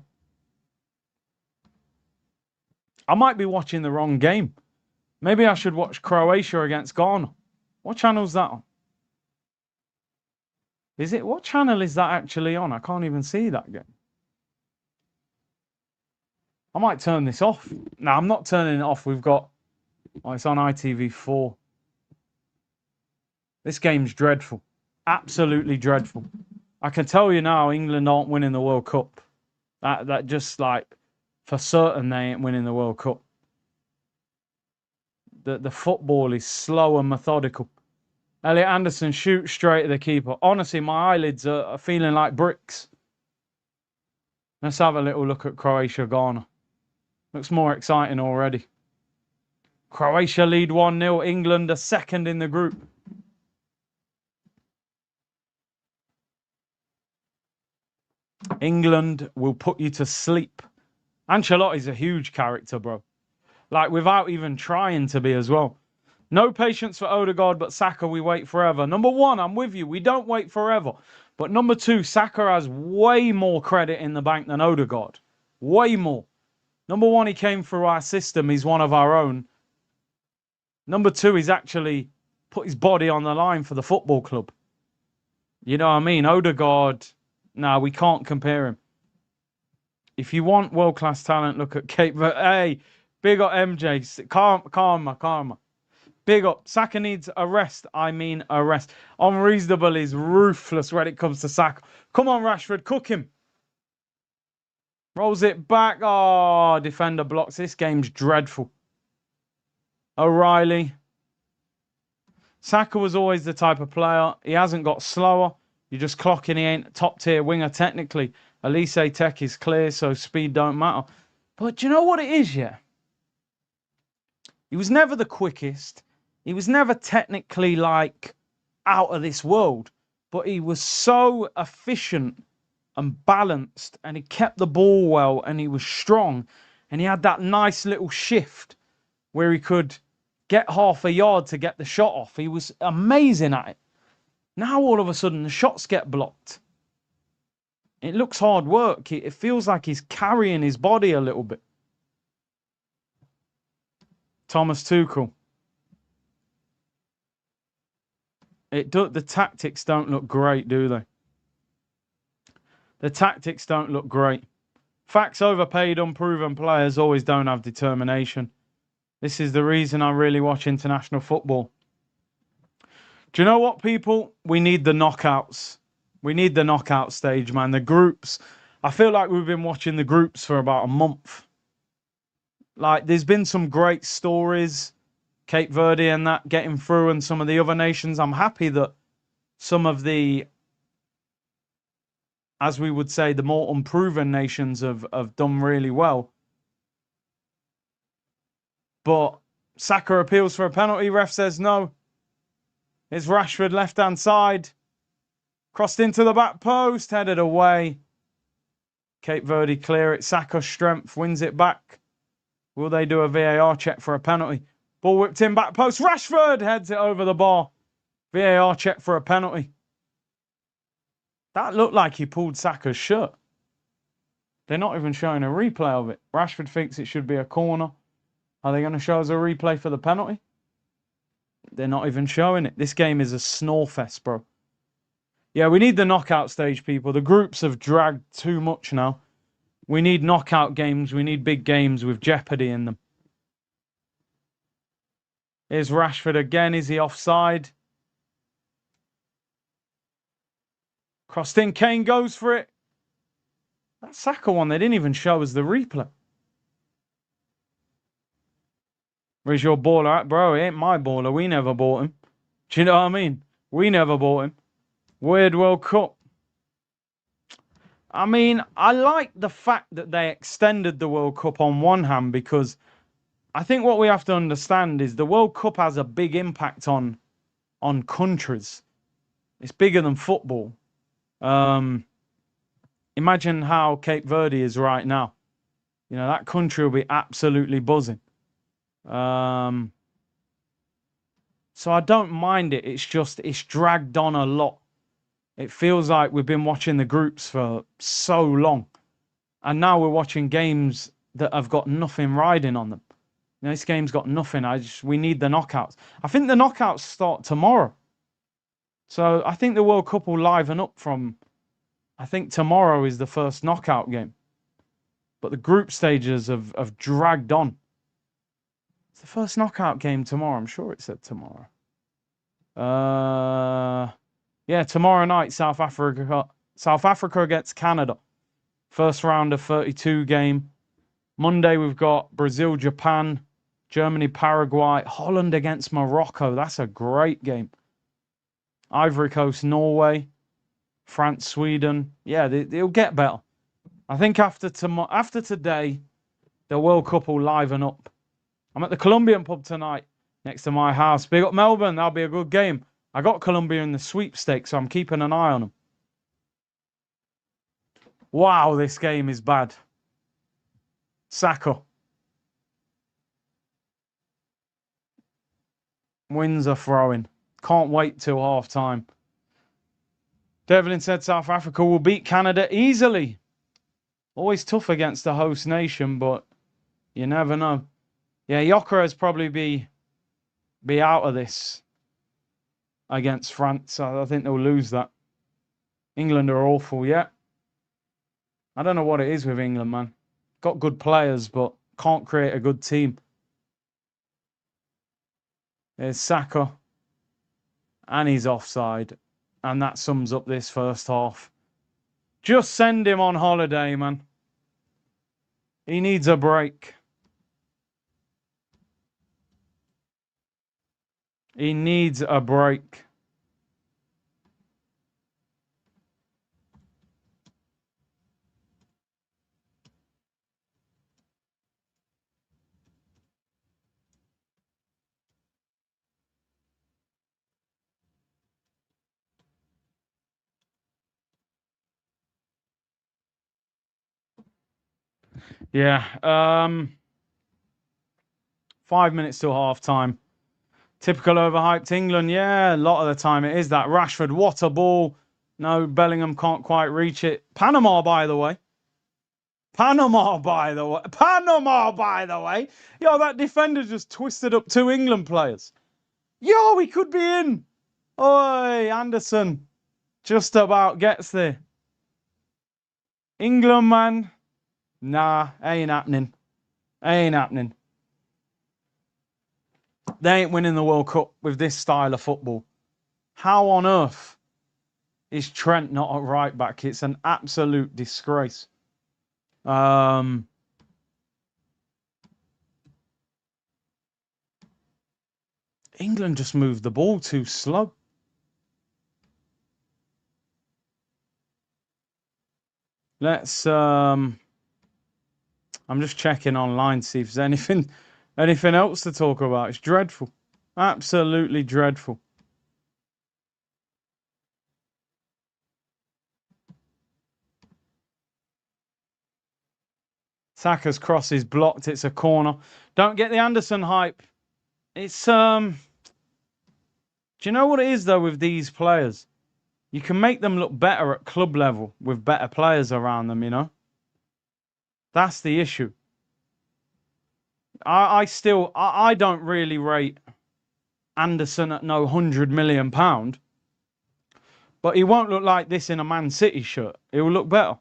I might be watching the wrong game. Maybe I should watch Croatia against Ghana. What channel's that on? Is it? What channel is that actually on? I can't even see that game. I might turn this off. No, I'm not turning it off. We've got... Oh, it's on ITV4. This game's dreadful. Absolutely dreadful. I can tell you now, England aren't winning the World Cup. That just like... For certain, they ain't winning the World Cup. The football is slow and methodical. Elliot Anderson shoots straight at the keeper. Honestly, my eyelids are feeling like bricks. Let's have a little look at Croatia-Ghana. Looks more exciting already. Croatia lead 1-0. England are second in the group. England will put you to sleep. Ancelotti's a huge character, bro. Like, without even trying to be as well. No patience for Odegaard, but Saka, we wait forever. Number one, I'm with you. We don't wait forever. But number two, Saka has way more credit in the bank than Odegaard. Way more. Number one, he came through our system. He's one of our own. Number two, he's actually put his body on the line for the football club. You know what I mean? Odegaard, no, we can't compare him. If you want world-class talent, look at Cape Verde. Hey, big up MJ. Karma. Big up. Saka needs a rest. I mean a rest. Unreasonable is ruthless when it comes to Saka. Come on, Rashford. Cook him. Rolls it back. Oh, defender blocks. This game's dreadful. O'Reilly. Saka was always the type of player. He hasn't got slower. You're just clocking. He ain't a top-tier winger technically. Elise Tech is clear, so speed don't matter. But do you know what it is, yeah? He was never the quickest. He was never technically, like, out of this world. But he was so efficient and balanced, and he kept the ball well, and he was strong. And he had that nice little shift where he could get half a yard to get the shot off. He was amazing at it. Now, all of a sudden, the shots get blocked. It looks hard work. It feels like he's carrying his body a little bit. Thomas Tuchel. The tactics don't look great, do they? The tactics don't look great. Facts overpaid, unproven players always don't have determination. This is the reason I really watch international football. Do you know what, people? We need the knockouts. We need the knockout stage, man. The groups. I feel like we've been watching the groups for about a month. Like, there's been some great stories. Cape Verde and that getting through, and some of the other nations. I'm happy that some of the as we would say, the more unproven nations have done really well. But Saka appeals for a penalty. Ref says no. It's Rashford left-hand side. Crossed into the back post, headed away. Cape Verde clear it. Saka's strength wins it back. Will they do a VAR check for a penalty? Ball whipped in back post. Rashford heads it over the bar. VAR check for a penalty. That looked like he pulled Saka's shirt. They're not even showing a replay of it. Rashford thinks it should be a corner. Are they going to show us a replay for the penalty? They're not even showing it. This game is a snore fest, bro. Yeah, we need the knockout stage, people. The groups have dragged too much now. We need knockout games. We need big games with jeopardy in them. Here's Rashford again. Is he offside? Crossed in. Kane goes for it. That Saka one, they didn't even show us the replay. Where's your baller at? Bro, he ain't my baller. We never bought him. Do you know what I mean? We never bought him. Weird World Cup. I mean, I like the fact that they extended the World Cup on one hand, because I think what we have to understand is the World Cup has a big impact on countries. It's bigger than football. Imagine how Cape Verde is right now. You know, that country will be absolutely buzzing. So I don't mind it. It's just, it's dragged on a lot. It feels like we've been watching the groups for so long. And now we're watching games that have got nothing riding on them. You know, this game's got nothing. We need the knockouts. I think the knockouts start tomorrow. So I think the World Cup will liven up from, I think tomorrow is the first knockout game. But the group stages have dragged on. It's the first knockout game tomorrow. I'm sure it said tomorrow. Yeah, tomorrow night, South Africa against Canada. First round of 32 game. Monday, we've got Brazil, Japan, Germany, Paraguay, Holland against Morocco. That's a great game. Ivory Coast, Norway, France, Sweden. Yeah, they'll get better. I think after today, the World Cup will liven up. I'm at the Colombian pub tonight, next to my house. Big up Melbourne. That'll be a good game. I got Colombia in the sweepstakes, so I'm keeping an eye on them. Wow, this game is bad. Saka. Wins are throwing. Can't wait till half time. Devlin said South Africa will beat Canada easily. Always tough against the host nation, but you never know. Yeah, Gyökeres probably be out of this against France. I think they'll lose that. England are awful, yeah. I don't know what it is with England, man. Got good players, but can't create a good team. There's Saka. And he's offside. And that sums up this first half. Just send him on holiday, man. He needs a break. He needs a break. Yeah. 5 minutes till half time. Typical overhyped England. Yeah, a lot of the time it is that. Rashford, what a ball. No, Bellingham can't quite reach it. Panama, by the way. Panama, by the way. Panama, by the way. Yo, that defender just twisted up 2 England players. Yo, he could be in. Oi, Anderson. Just about gets there. England, man. Nah, ain't happening. Ain't happening. They ain't winning the World Cup with this style of football. How on earth is Trent not at right back? It's an absolute disgrace. England just moved the ball too slow. Let's. I'm just checking online to see if there's anything else to talk about. It's dreadful, absolutely dreadful. Saka's cross is blocked. It's a corner. Don't get the Anderson hype. It's Do you know what it is though with these players? You can make them look better at club level with better players around them, you know? That's the issue. I don't really rate Anderson at no £100 million, but he won't look like this in a Man City shirt. He will look better.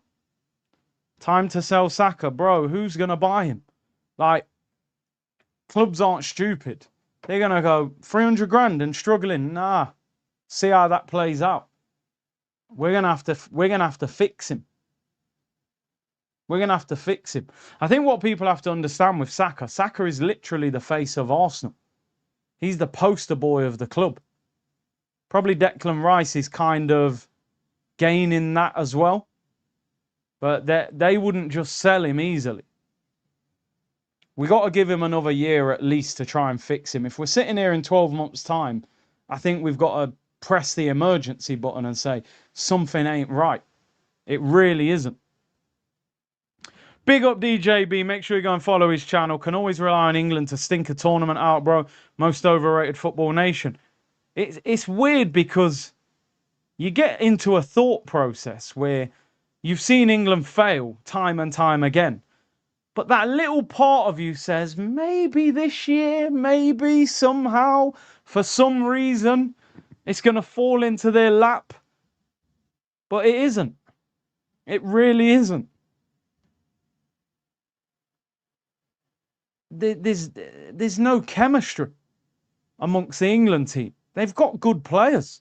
Time to sell Saka, bro. Who's gonna buy him? Like, clubs aren't stupid. They're gonna go 300 grand and struggling. Nah, see how that plays out. We're gonna have to fix him. We're gonna have to fix him. I think what people have to understand with Saka is literally the face of Arsenal. He's the poster boy of the club. Probably Declan Rice is kind of gaining that as well. But they wouldn't just sell him easily. We got to give him another year at least to try and fix him. If we're sitting here in 12 months' time, I think we've got to press the emergency button and say something ain't right. It really isn't. Big up DJB. Make sure you go and follow his channel. Can always rely on England to stink a tournament out, bro. Most overrated football nation. It's weird because you get into a thought process where you've seen England fail time and time again. But that little part of you says, maybe this year, maybe somehow, for some reason, it's going to fall into their lap. But it isn't. It really isn't. There's no chemistry amongst the England team. They've got good players.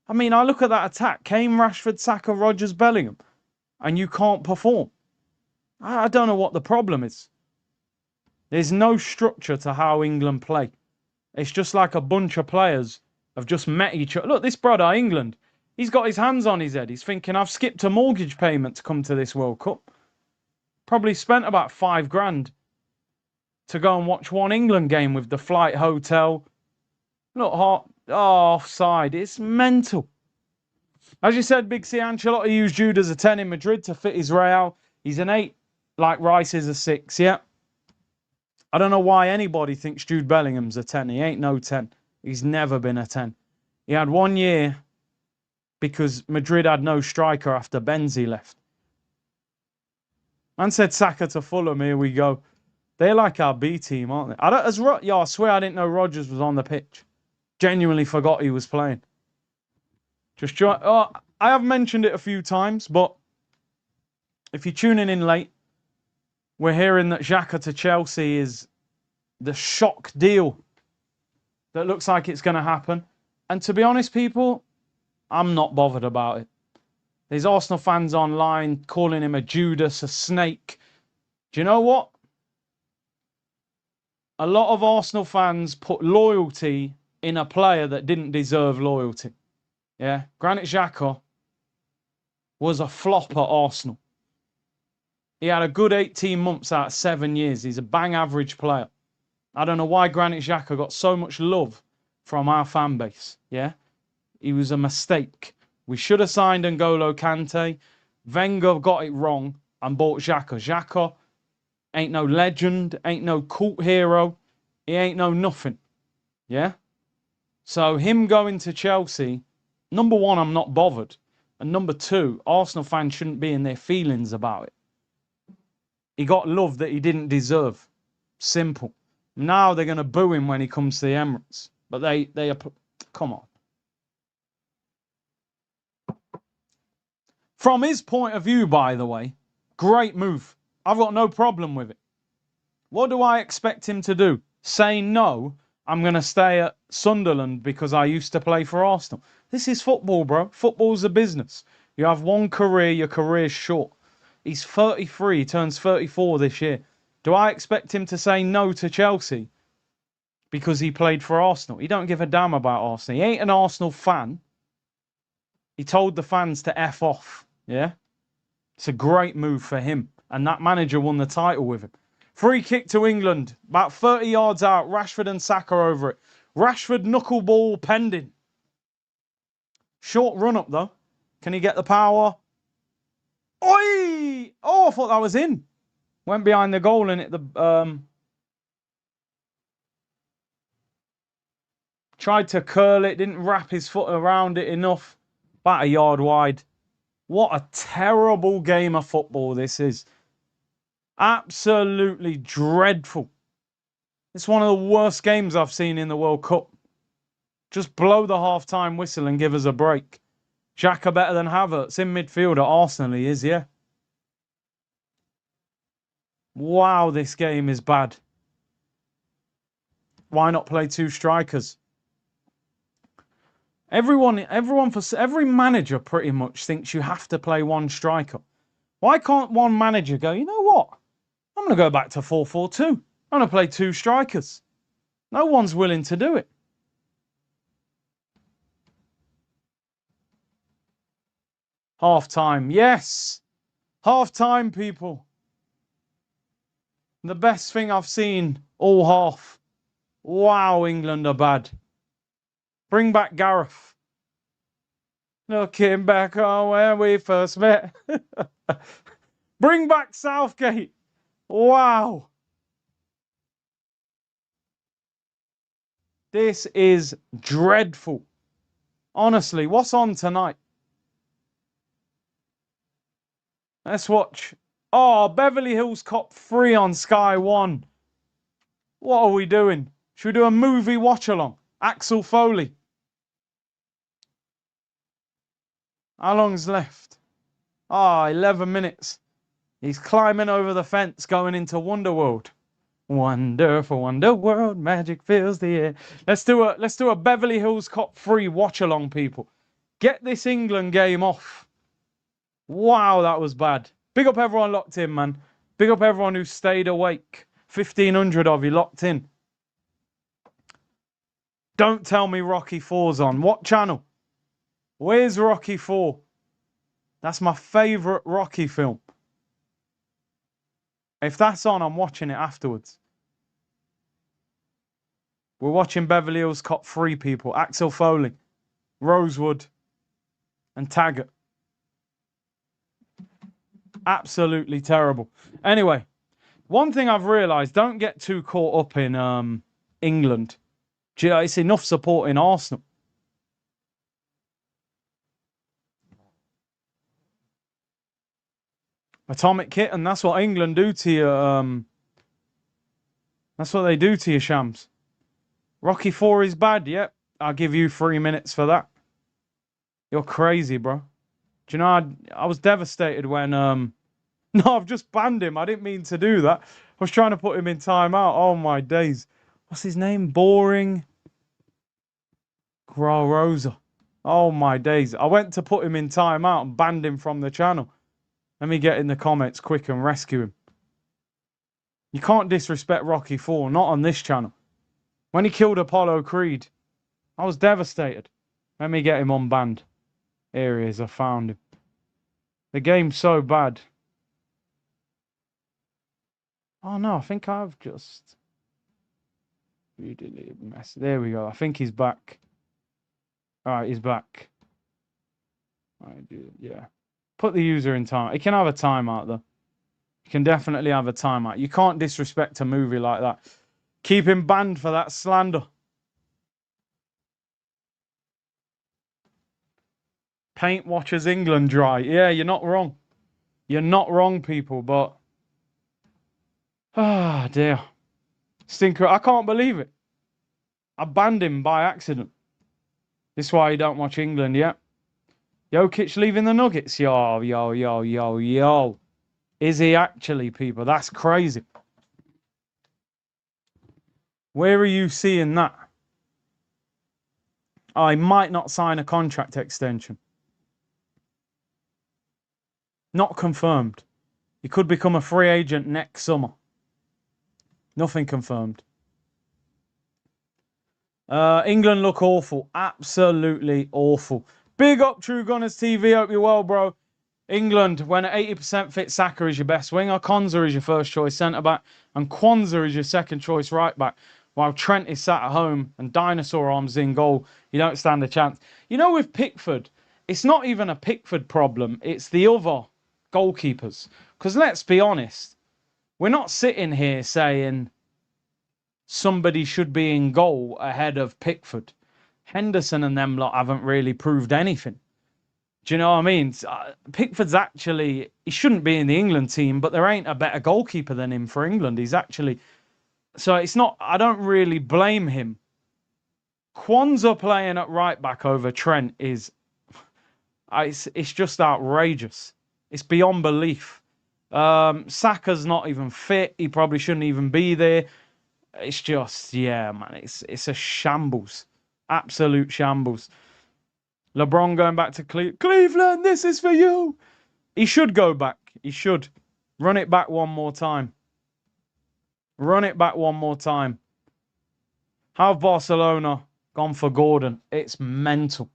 I mean, I look at that attack. Kane, Rashford, Saka, Rodgers, Bellingham. And you can't perform. I don't know what the problem is. There's no structure to how England play. It's just like a bunch of players have just met each other. Look, this brother, England, he's got his hands on his head. He's thinking, I've skipped a mortgage payment to come to this World Cup. Probably spent about £5,000 to go and watch one England game with the flight, hotel. Look, offside. It's mental. As you said, Big C, Ancelotti used Jude as a 10 in Madrid to fit his Real. He's an 8, like Rice is a 6, yeah. I don't know why anybody thinks Jude Bellingham's a 10. He ain't no 10. He's never been a 10. He had 1 year because Madrid had no striker after Benzi left. Man said Saka to Fulham, here we go. They're like our B team, aren't they? I swear I didn't know Rodgers was on the pitch. Genuinely forgot he was playing. I have mentioned it a few times, but if you're tuning in late, we're hearing that Xhaka to Chelsea is the shock deal that looks like it's going to happen. And to be honest, people, I'm not bothered about it. There's Arsenal fans online calling him a Judas, a snake. Do you know what? A lot of Arsenal fans put loyalty in a player that didn't deserve loyalty. Yeah, Granit Xhaka was a flop at Arsenal. He had a good 18 months out of 7 years. He's a bang average player. I don't know why Granit Xhaka got so much love from our fan base. Yeah, he was a mistake. We should have signed N'Golo Kante. Wenger got it wrong and bought Xhaka. Xhaka ain't no legend, ain't no cult hero. He ain't no nothing. Yeah? So him going to Chelsea, number one, I'm not bothered. And number two, Arsenal fans shouldn't be in their feelings about it. He got love that he didn't deserve. Simple. Now they're going to boo him when he comes to the Emirates. But they are... Come on. From his point of view, by the way, great move. I've got no problem with it. What do I expect him to do? Say no, I'm going to stay at Sunderland because I used to play for Arsenal. This is football, bro. Football's a business. You have one career, your career's short. He's 33, he turns 34 this year. Do I expect him to say no to Chelsea because he played for Arsenal? He don't give a damn about Arsenal. He ain't an Arsenal fan. He told the fans to F off, yeah? It's a great move for him. And that manager won the title with him. Free kick to England. About 30 yards out. Rashford and Saka over it. Rashford knuckleball pending. Short run up though. Can he get the power? Oi! Oh, I thought that was in. Went behind the goal and hit the... Tried to curl it. Didn't wrap his foot around it enough. About a yard wide. What a terrible game of football this is. Absolutely dreadful. It's one of the worst games I've seen in the World Cup. Just blow the half-time whistle and give us a break. Xhaka better than Havertz in midfield at Arsenal, he is, yeah. Wow, this game is bad. Why not play two strikers? Every manager pretty much thinks you have to play one striker. Why can't one manager go, you know what? I'm going to go back to 4-4-2. I'm going to play two strikers. No one's willing to do it. Half-time, yes. Half-time, people. The best thing I've seen all half. Wow, England are bad. Bring back Gareth. Looking back on when we first met. Bring back Southgate. Wow. This is dreadful. Honestly, what's on tonight? Let's watch. Oh, Beverly Hills Cop 3 on Sky 1. What are we doing? Should we do a movie watch-along? Axel Foley. How long's left? Ah, 11 minutes. He's climbing over the fence going into Wonderworld. Wonderful Wonder World, magic fills the air. Let's do a Beverly Hills Cop 3 watch-along, people. Get this England game off. Wow, that was bad. Big up everyone locked in, man. Big up everyone who stayed awake. 1,500 of you locked in. Don't tell me Rocky 4's on. What channel? Where's Rocky 4? That's my favourite Rocky film. If that's on, I'm watching it afterwards. We're watching Beverly Hills Cop 3, people. Axel Foley, Rosewood, and Taggart. Absolutely terrible. Anyway, one thing I've realised, don't get too caught up in England. It's enough supporting Arsenal. Atomic Kitten, that's what England do to you. That's what they do to you, Shams. Rocky 4 is bad, yep. I'll give you 3 minutes for that. You're crazy, bro. Do you know, I was devastated when... No, I've just banned him. I didn't mean to do that. I was trying to put him in timeout. Oh, my days. What's his name? Boring. Rosa. Oh, my days. I went to put him in timeout and banned him from the channel. Let me get in the comments quick and rescue him. You can't disrespect Rocky 4, not on this channel. When he killed Apollo Creed, I was devastated. Let me get him unbanned. Here he is, I found him. The game's so bad. Oh no, I think I've just... mess. There we go. I think he's back. Alright, he's back. Yeah. Put the user in time. He can have a timeout though. You can definitely have a timeout. You can't disrespect a movie like that. Keep him banned for that slander. Paint watches England dry. Yeah, you're not wrong. You're not wrong, people, but... Ah, dear. Stinker, I can't believe it. I banned him by accident. This is why you don't watch England, yeah? Jokic leaving the Nuggets? Yo, yo, yo, yo, yo. Is he actually, people? That's crazy. Where are you seeing that? I might not sign a contract extension. Not confirmed. He could become a free agent next summer. Nothing confirmed. England look awful. Absolutely awful. Big up True Gunners TV. Hope you're well, bro. England, when at 80% fit, Saka is your best winger, Konza is your first choice centre back, and Kwanzaa is your second choice right back. While Trent is sat at home and Dinosaur Arms in goal, you don't stand a chance. You know, with Pickford, it's not even a Pickford problem, it's the other goalkeepers. Because let's be honest, we're not sitting here saying somebody should be in goal ahead of Pickford. Henderson and them lot haven't really proved anything. Do you know what I mean? Pickford's actually, he shouldn't be in the England team, but there ain't a better goalkeeper than him for England. He's actually, so it's not, I don't really blame him. Kwanzaa playing at right back over Trent is, it's just outrageous. It's beyond belief. Saka's not even fit. He probably shouldn't even be there. It's just, yeah, man, it's a shambles. Absolute shambles. LeBron going back to Cleveland, this is for you. He should go back. He should. Run it back one more time. Run it back one more time. How have Barcelona gone for Gordon? It's mental.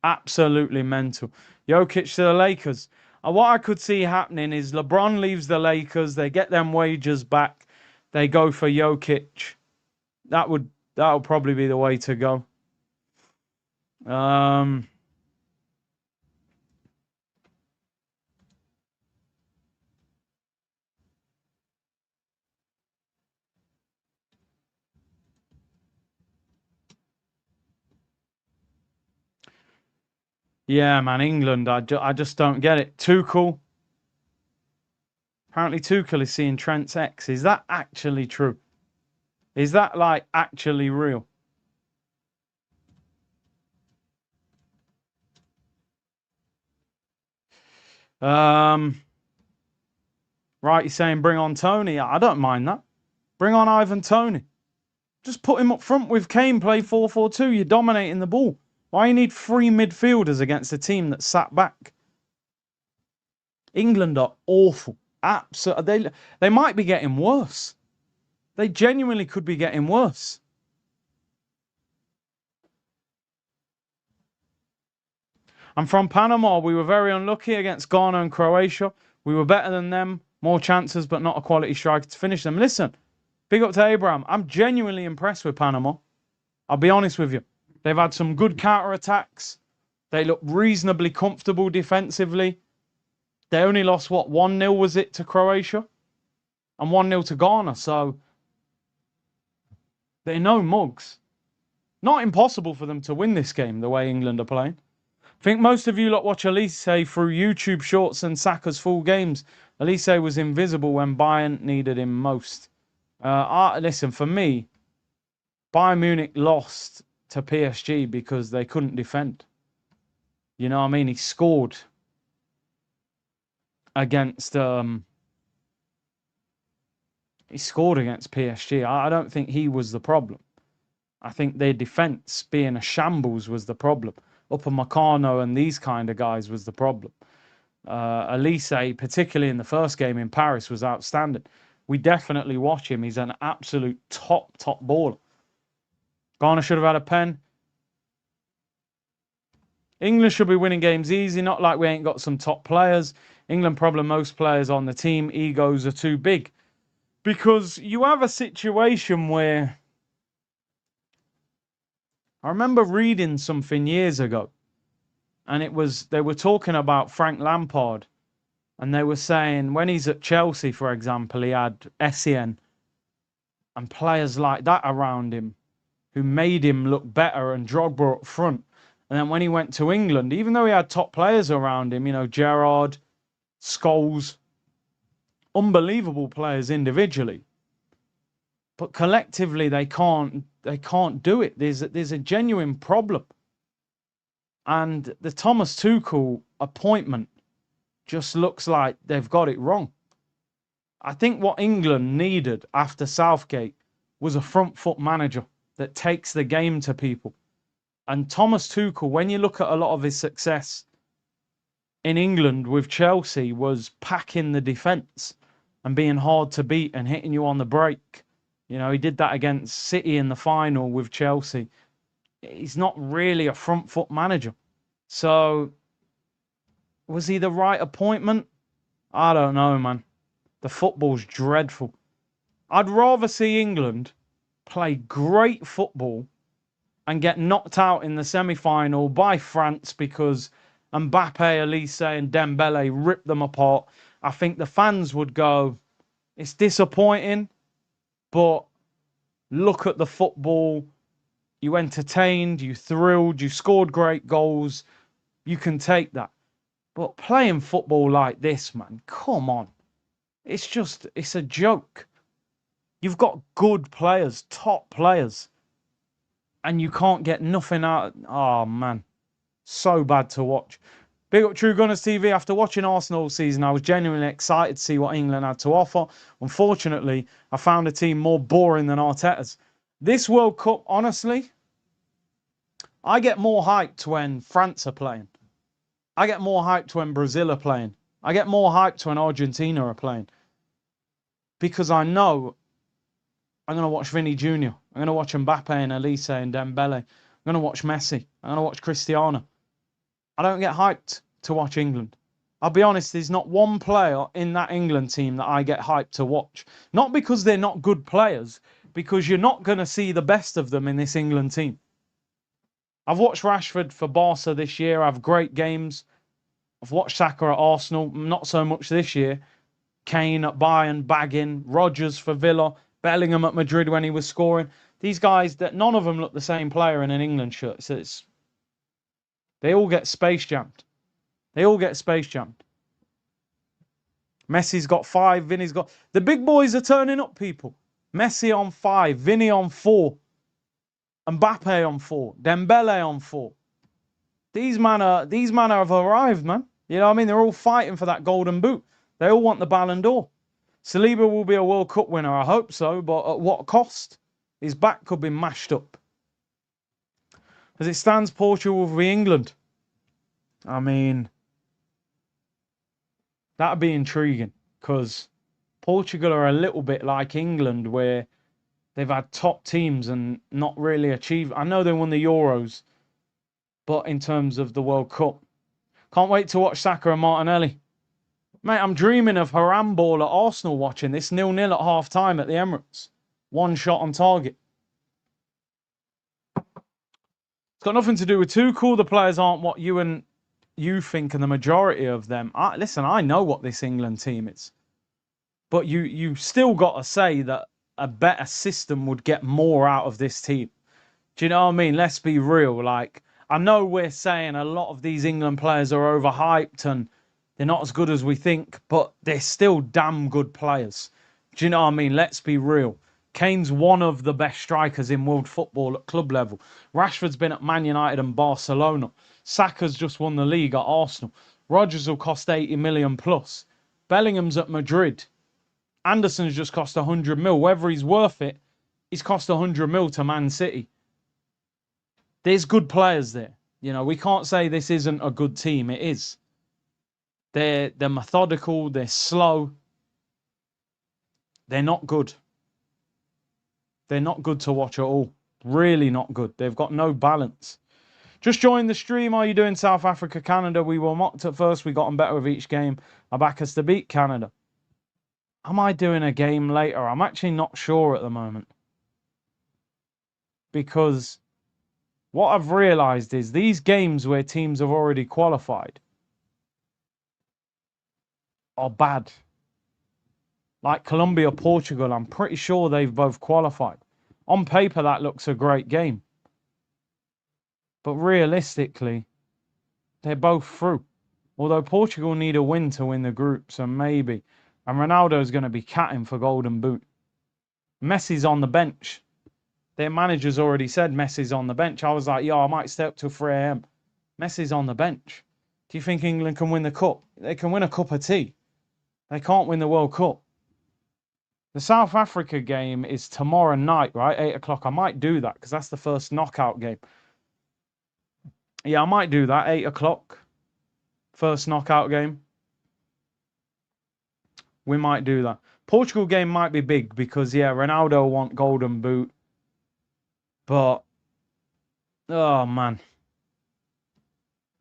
Absolutely mental. Jokic to the Lakers. What I could see happening is LeBron leaves the Lakers. They get them wages back. They go for Jokic. That'll probably be the way to go. Yeah, man, England. I just don't get it. Tuchel. Apparently, Tuchel is seeing Trent's ex. Is that actually true? Is that like actually real? Right, you're saying bring on Tony. I don't mind that. Bring on Ivan Tony. Just put him up front with Kane, play 4-4-2. You're dominating the ball. Why you need three midfielders against a team that sat back? England are awful. Absolutely. They might be getting worse. They genuinely could be getting worse. I'm from Panama. We were very unlucky against Ghana and Croatia. We were better than them. More chances, but not a quality striker to finish them. Listen, big up to Abraham. I'm genuinely impressed with Panama. I'll be honest with you. They've had some good counter-attacks. They look reasonably comfortable defensively. They only lost, what, 1-0 was it to Croatia? And 1-0 to Ghana. So, they're no mugs. Not impossible for them to win this game the way England are playing. I think most of you lot watch Elise through YouTube shorts and Saka's full games. Elise was invisible when Bayern needed him most. Listen, for me, Bayern Munich lost to PSG because they couldn't defend. You know what I mean? He scored against PSG. I don't think he was the problem. I think their defense being a shambles was the problem. Upamecano and these kind of guys was the problem. Elise, particularly in the first game in Paris, was outstanding. We definitely watch him. He's an absolute top baller. Ghana should have had a pen. England should be winning games easy, not like we ain't got some top players. England problem, most players on the team, egos are too big. Because you have a situation where I remember reading something years ago, and they were talking about Frank Lampard, and they were saying when he's at Chelsea, for example, he had Essien and players like that around him who made him look better, and Drogba up front. And then when he went to England, even though he had top players around him, you know, Gerrard, Scholes, unbelievable players individually, but collectively they can't do it. There's a genuine problem. And the Thomas Tuchel appointment just looks like they've got it wrong. I think what England needed after Southgate was a front foot manager that takes the game to people. And Thomas Tuchel, when you look at a lot of his success in England with Chelsea, was packing the defence and being hard to beat and hitting you on the break. You know, he did that against City in the final with Chelsea. He's not really a front foot manager. So Was he the right appointment? I don't know, man. The football's dreadful. I'd rather see England play great football and get knocked out in the semi-final by France because Mbappe, Elise, and Dembele ripped them apart. I think the fans would go, it's disappointing, but look at the football. You entertained, you thrilled, you scored great goals. You can take that. But playing football like this, man, come on. It's a joke. You've got good players, top players, and you can't get nothing out. Oh, man. So bad to watch. Big up True Gunners TV. After watching Arsenal all season, I was genuinely excited to see what England had to offer. Unfortunately, I found a team more boring than Arteta's. This World Cup, honestly, I get more hyped when France are playing. I get more hyped when Brazil are playing. I get more hyped when Argentina are playing. Because I know I'm going to watch Vinny Jr. I'm going to watch Mbappe and Elise and Dembele. I'm going to watch Messi. I'm going to watch Cristiano. I don't get hyped to watch England. I'll be honest, there's not one player in that England team that I get hyped to watch. Not because they're not good players, because you're not going to see the best of them in this England team. I've watched Rashford for Barca this year. I have great games. I've watched Saka at Arsenal, not so much this year. Kane at Bayern, bagging. Rodgers for Villa. Bellingham at Madrid when he was scoring. These guys, that none of them look the same player in an England shirt. So they all get space jammed. They all get space jammed. Messi's got 5. Vinny's got... The big boys are turning up, people. Messi on 5. Vinny on 4. Mbappe on 4. Dembele on 4. These man have arrived, man. You know what I mean? They're all fighting for that golden boot. They all want the Ballon d'Or. Saliba will be a World Cup winner, I hope so, but at what cost? His back could be mashed up. As it stands, Portugal will be England. I mean, that'd be intriguing, because Portugal are a little bit like England, where they've had top teams and not really achieved. I know they won the Euros, but in terms of the World Cup, can't wait to watch Saka and Martinelli. Mate, I'm dreaming of Haram ball at Arsenal watching this 0-0 at half-time at the Emirates. One shot on target. It's got nothing to do with Tuchel. The players aren't what you think, and the majority of them. Listen, I know what this England team is. But you still got to say that a better system would get more out of this team. Do you know what I mean? Let's be real. Like, I know we're saying a lot of these England players are overhyped and they're not as good as we think, but they're still damn good players. Do you know what I mean? Let's be real. Kane's one of the best strikers in world football at club level. Rashford's been at Man United and Barcelona. Saka's just won the league at Arsenal. Rodgers will cost 80 million plus. Bellingham's at Madrid. Anderson's just cost 100 mil. Whether he's worth it, he's cost 100 mil to Man City. There's good players there. You know, we can't say this isn't a good team. It is. They're methodical. They're slow. They're not good. They're not good to watch at all. Really not good. They've got no balance. Just joined the stream. How are you doing, South Africa, Canada? We were mocked at first. We got on better with each game. I back us to beat Canada. Am I doing a game later? I'm actually not sure at the moment. Because what I've realised is these games where teams have already qualified are bad. Like Colombia, Portugal, I'm pretty sure they've both qualified. On paper, that looks a great game. But realistically, they're both through. Although Portugal need a win to win the group, so maybe. And Ronaldo's going to be catting for Golden Boot. Messi's on the bench. Their manager's already said Messi's on the bench. I was like, yo, I might stay up till 3 a.m. Messi's on the bench. Do you think England can win the cup? They can win a cup of tea. They can't win the World Cup. The South Africa game is tomorrow night, right? 8 o'clock. I might do that because that's the first knockout game. Yeah, I might do that. 8 o'clock. First knockout game. We might do that. Portugal game might be big because, yeah, Ronaldo will want Golden Boot. But, oh, man.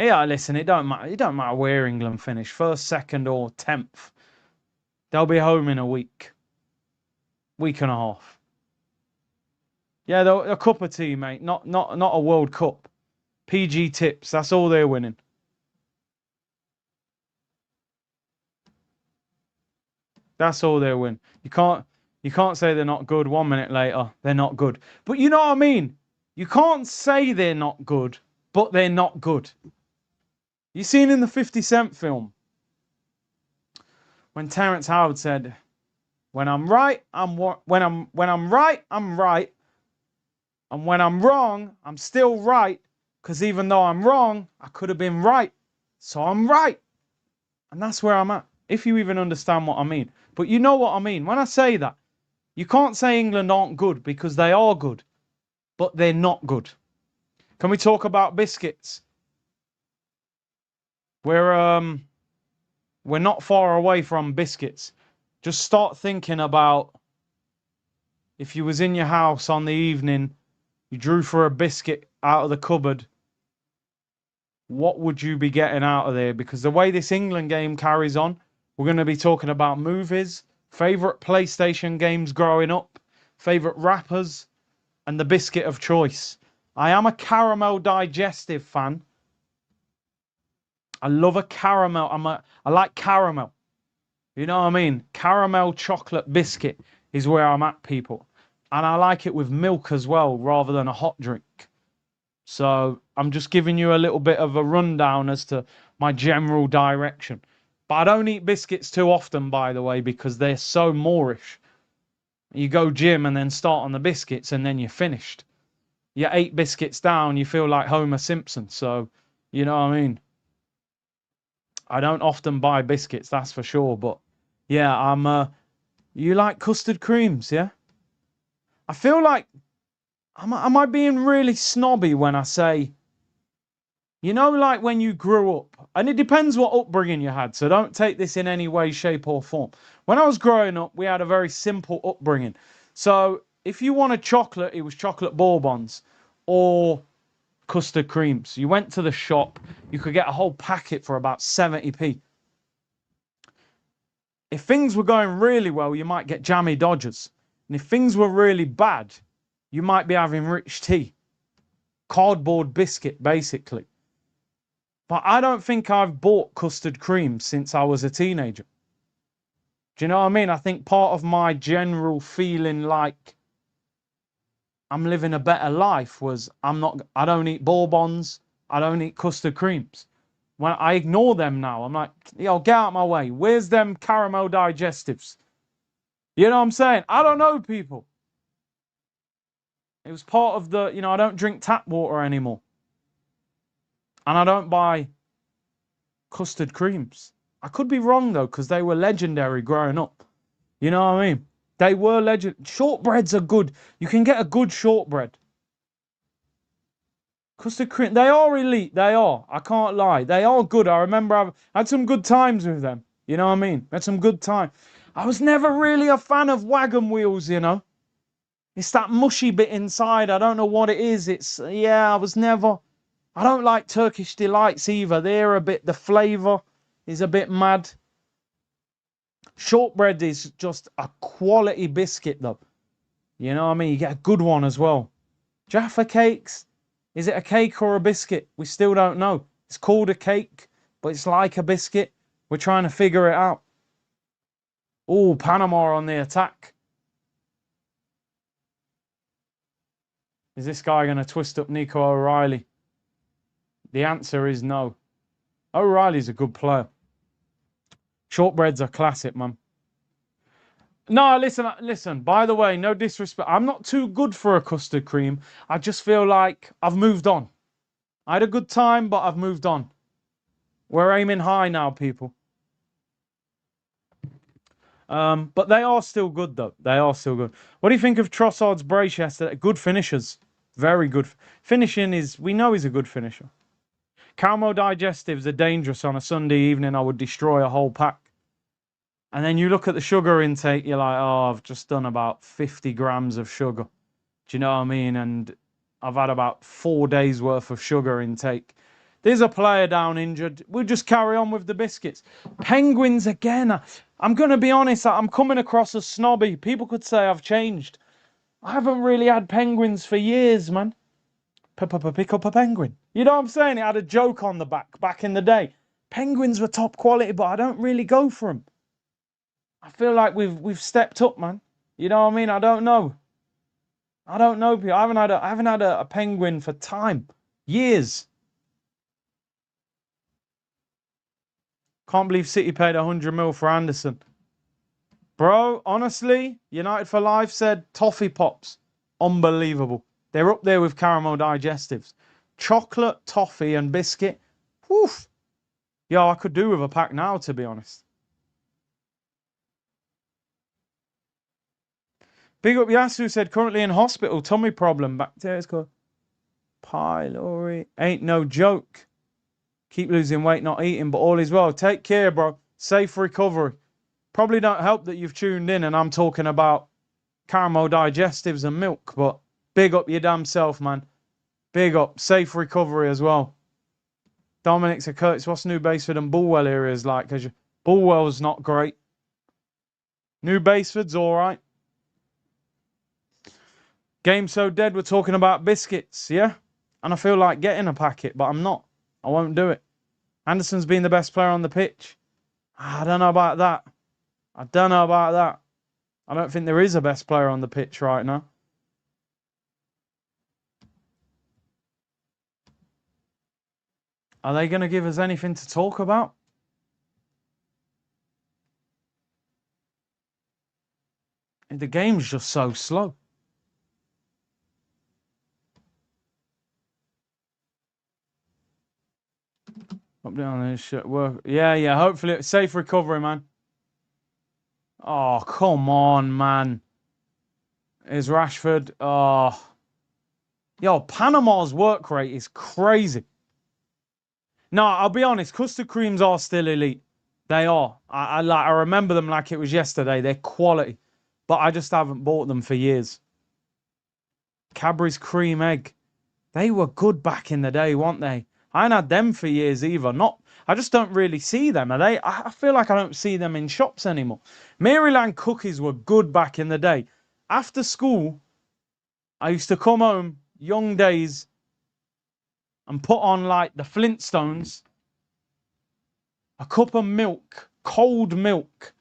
Yeah, listen, it don't matter. It don't matter where England finish, first, second, or 10th. They'll be home in a week and a half. Yeah, a cup of tea, mate. Not a World Cup. PG tips. That's all they're winning. That's all they're winning. You can't say they're not good. 1 minute later, they're not good. But you know what I mean? You can't say they're not good, but they're not good. You seen in the 50 Cent film when Terrence Howard said, "When I'm right, when I'm right, I'm right, and when I'm wrong, I'm still right. Because even though I'm wrong, I could have been right, so I'm right." And that's where I'm at. If you even understand what I mean, but you know what I mean when I say that. You can't say England aren't good because they are good, but they're not good. Can we talk about biscuits? We're we're not far away from biscuits. Just start thinking about if you was in your house on the evening, you drew for a biscuit out of the cupboard, what would you be getting out of there? Because the way this England game carries on, we're going to be talking about movies, favorite PlayStation games growing up, favorite rappers, and the biscuit of choice. I am a caramel digestive fan. I love a caramel. I like caramel. You know what I mean? Caramel chocolate biscuit is where I'm at, people. And I like it with milk as well, rather than a hot drink. So I'm just giving you a little bit of a rundown as to my general direction. But I don't eat biscuits too often, by the way, because they're so moreish. You go gym and then start on the biscuits and then you're finished. You're 8 biscuits down, you feel like Homer Simpson. So, you know what I mean? I don't often buy biscuits, that's for sure. But yeah, you like custard creams, yeah? I feel like, am I being really snobby when I say, you know, like when you grew up, and it depends what upbringing you had, so don't take this in any way, shape, or form. When I was growing up, we had a very simple upbringing. So if you wanted chocolate, it was chocolate bourbons or custard creams. You went to the shop, you could get a whole packet for about 70p. If things were going really well, you might get jammy Dodgers. And if things were really bad, you might be having rich tea. Cardboard biscuit, basically. But I don't think I've bought custard cream since I was a teenager. Do you know what I mean? I think part of my general feeling like I'm living a better life was I don't eat bourbons, I don't eat custard creams. When I ignore them now, I'm like, yo, get out of my way. Where's them caramel digestives? You know what I'm saying? I don't know, people. It was part of I don't drink tap water anymore. And I don't buy custard creams. I could be wrong though, because they were legendary growing up. You know what I mean? They were legend. Shortbreads are good. You can get a good shortbread. Custard cream, they are elite. They are. I can't lie. They are good. I remember I had some good times with them. You know what I mean? Had some good time. I was never really a fan of wagon wheels, you know. It's that mushy bit inside. I don't know what it is. I was never. I don't like Turkish Delights either. The flavour is a bit mad. Shortbread is just a quality biscuit though. You know what I mean? You get a good one as well. Jaffa cakes. Is it a cake or a biscuit? We still don't know. It's called a cake, but it's like a biscuit. We're trying to figure it out. Oh, Panama on the attack. Is this guy going to twist up Nico O'Reilly? The answer is no. O'Reilly's a good player. Shortbreads are classic, man. No, listen. By the way, no disrespect. I'm not too good for a custard cream. I just feel like I've moved on. I had a good time, but I've moved on. We're aiming high now, people. But they are still good, though. They are still good. What do you think of Trossard's brace yesterday? Good finishers. Very good. Finishing we know he's a good finisher. Caramel digestives are dangerous on a Sunday evening. I would destroy a whole pack. And then you look at the sugar intake, you're like, oh, I've just done about 50 grams of sugar. Do you know what I mean? And I've had about 4 days worth of sugar intake. There's a player down injured. We'll just carry on with the biscuits. Penguins again. I'm going to be honest. I'm coming across as snobby. People could say I've changed. I haven't really had penguins for years, man. Pick up a penguin. You know what I'm saying? It had a joke on the back in the day. Penguins were top quality, but I don't really go for them. I feel like we've stepped up, man. You know what I mean? I don't know. I don't know. I haven't had a penguin for time. Years. Can't believe City paid 100 mil for Anderson. Bro, honestly, United for Life said toffee pops. Unbelievable. They're up there with caramel digestives. Chocolate, toffee, and biscuit. Woof. Yeah, I could do with a pack now, to be honest. Big up Yasu said currently in hospital. Tummy problem. Bacteria's called pylori. Ain't no joke. Keep losing weight, not eating, but all is well. Take care, bro. Safe recovery. Probably don't help that you've tuned in and I'm talking about caramel digestives and milk, but big up your damn self, man. Big up. Safe recovery as well. Dominic said, Curtis, what's New Baseford and Bulwell areas like? Because Bulwell's not great. New Baseford's all right. Game so dead, we're talking about biscuits, yeah? And I feel like getting a packet, but I'm not. I won't do it. Anderson's been the best player on the pitch. I don't know about that. I don't know about that. I don't think there is a best player on the pitch right now. Are they going to give us anything to talk about? The game's just so slow. Up down this shit. Work. Yeah. Hopefully, safe recovery, man. Oh, come on, man. Is Rashford? Oh. Yo, Panama's work rate is crazy. No, I'll be honest. Custard creams are still elite. They are. I remember them like it was yesterday. They're quality. But I just haven't bought them for years. Cadbury's cream egg. They were good back in the day, weren't they? I ain't had them for years either. I just don't really see them. Are they? I feel like I don't see them in shops anymore. Maryland cookies were good back in the day. After school, I used to come home, young days, and put on like the Flintstones, a cup of milk, cold milk,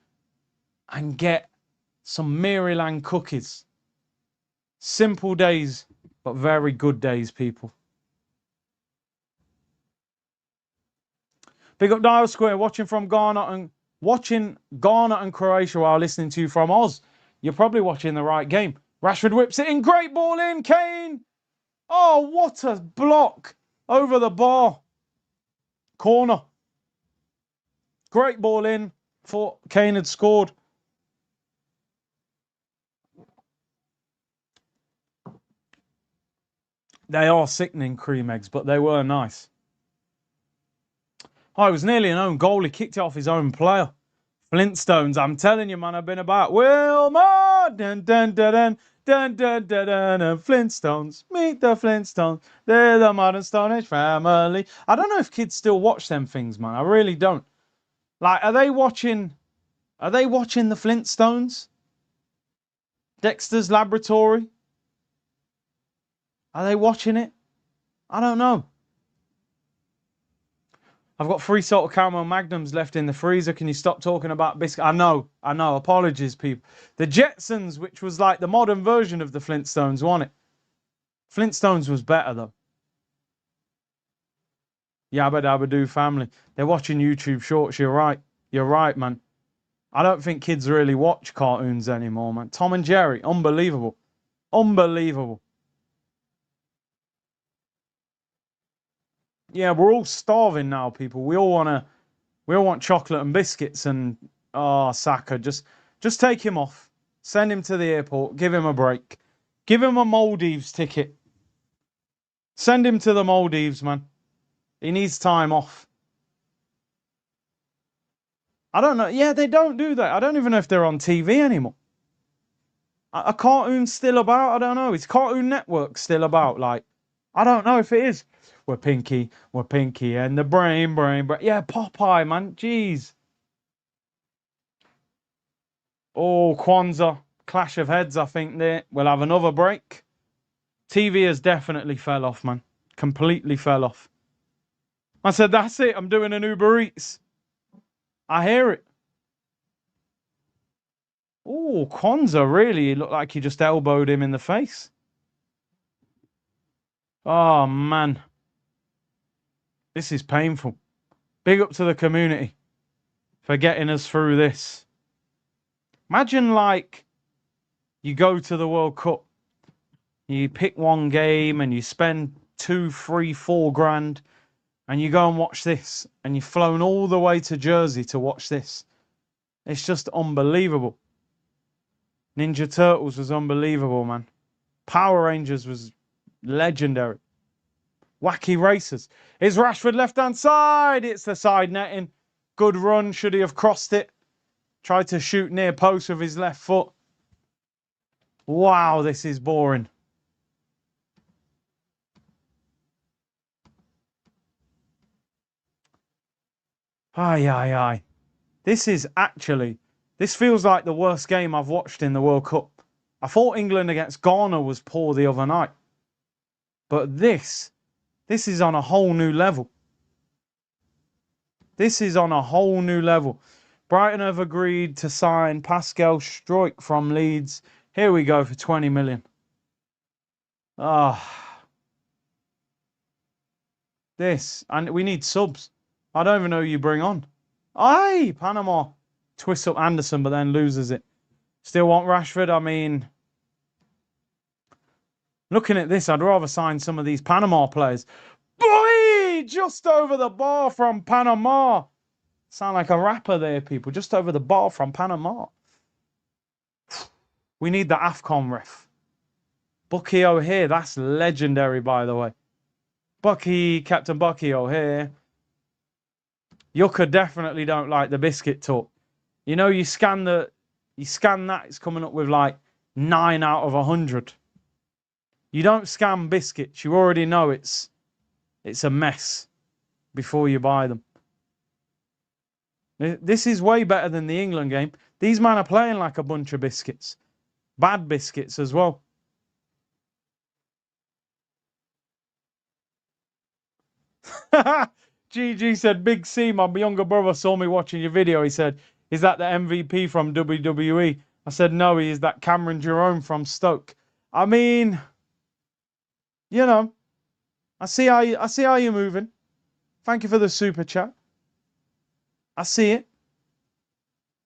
and get some Maryland cookies. Simple days, but very good days, people. Big up Dial Square, watching Ghana and Croatia while listening to you from Oz. You're probably watching the right game. Rashford whips it in, great ball in, Kane. Oh, what a block over the bar. Corner. Great ball in. Thought Kane had scored. They are sickening cream eggs, but they were nice. Oh, it was nearly an own goal. He kicked it off his own player. Flintstones, I'm telling you, man, I've been about. Wilma! Dun, dun, dun, dun, dun, dun, dun, dun, dun. Flintstones, meet the Flintstones. They're the modern Stone Age family. I don't know if kids still watch them things, man. I really don't. Like, are they watching the Flintstones? Dexter's Laboratory? Are they watching it? I don't know. I've got 3 salted caramel magnums left in the freezer. Can you stop talking about biscuit? I know. Apologies, people. The Jetsons, which was like the modern version of the Flintstones, wasn't it? Flintstones was better, though. Yabba Dabba Doo family. They're watching YouTube shorts. You're right. You're right, man. I don't think kids really watch cartoons anymore, man. Tom and Jerry. Unbelievable. Unbelievable. Yeah, we're all starving now, people. We all want chocolate and biscuits and Saka, just take him off. Send him to the airport, give him a break. Give him a Maldives ticket. Send him to the Maldives, man. He needs time off. I don't know. Yeah, they don't do that. I don't even know if they're on TV anymore. A cartoon's still about? I don't know. Is Cartoon Network still about? Like, I don't know if it is. We're Pinky, and the brain. Yeah, Popeye, man. Jeez. Oh, Kwanzaa. Clash of heads, I think there. We'll have another break. TV has definitely fell off, man. Completely fell off. I said, that's it. I'm doing an Uber Eats. I hear it. Oh, Kwanzaa, really? It looked like he just elbowed him in the face. Oh, man. This is painful. Big up to the community for getting us through this. Imagine, like, you go to the World Cup, you pick one game and you spend 2, 3, 4 grand, and you go and watch this, and you've flown all the way to Jersey to watch this. It's just unbelievable. Ninja Turtles was unbelievable, man. Power Rangers was legendary. Wacky Racers. Is Rashford left-hand side? It's the side netting. Good run. Should he have crossed it? Tried to shoot near post with his left foot. Wow, this is boring. Aye, aye, aye. This feels like the worst game I've watched in the World Cup. I thought England against Ghana was poor the other night. But this is on a whole new level. This is on a whole new level. Brighton have agreed to sign Pascal Struijk from Leeds. Here we go for 20 million. This. And we need subs. I don't even know who you bring on. Aye, Panama. Twists up Anderson, but then loses it. Still want Rashford. I mean, looking at this, I'd rather sign some of these Panama players. Boy, just over the bar from Panama. Sound like a rapper there, people. Just over the bar from Panama. We need the AFCON ref. Bucky O'Hare. That's legendary, by the way. Captain Bucky O'Hare. Yucca definitely don't like the biscuit talk. You know, you scan that, it's coming up with like 9 out of 100. You don't scan biscuits. You already know it's a mess before you buy them. This is way better than the England game. These men are playing like a bunch of biscuits. Bad biscuits as well. GG said, Big C, my younger brother saw me watching your video. He said, is that the MVP from WWE? I said, no, he is that Cameron Jerome from Stoke. I mean, you know, I see how you're moving. Thank you for the super chat. I see it.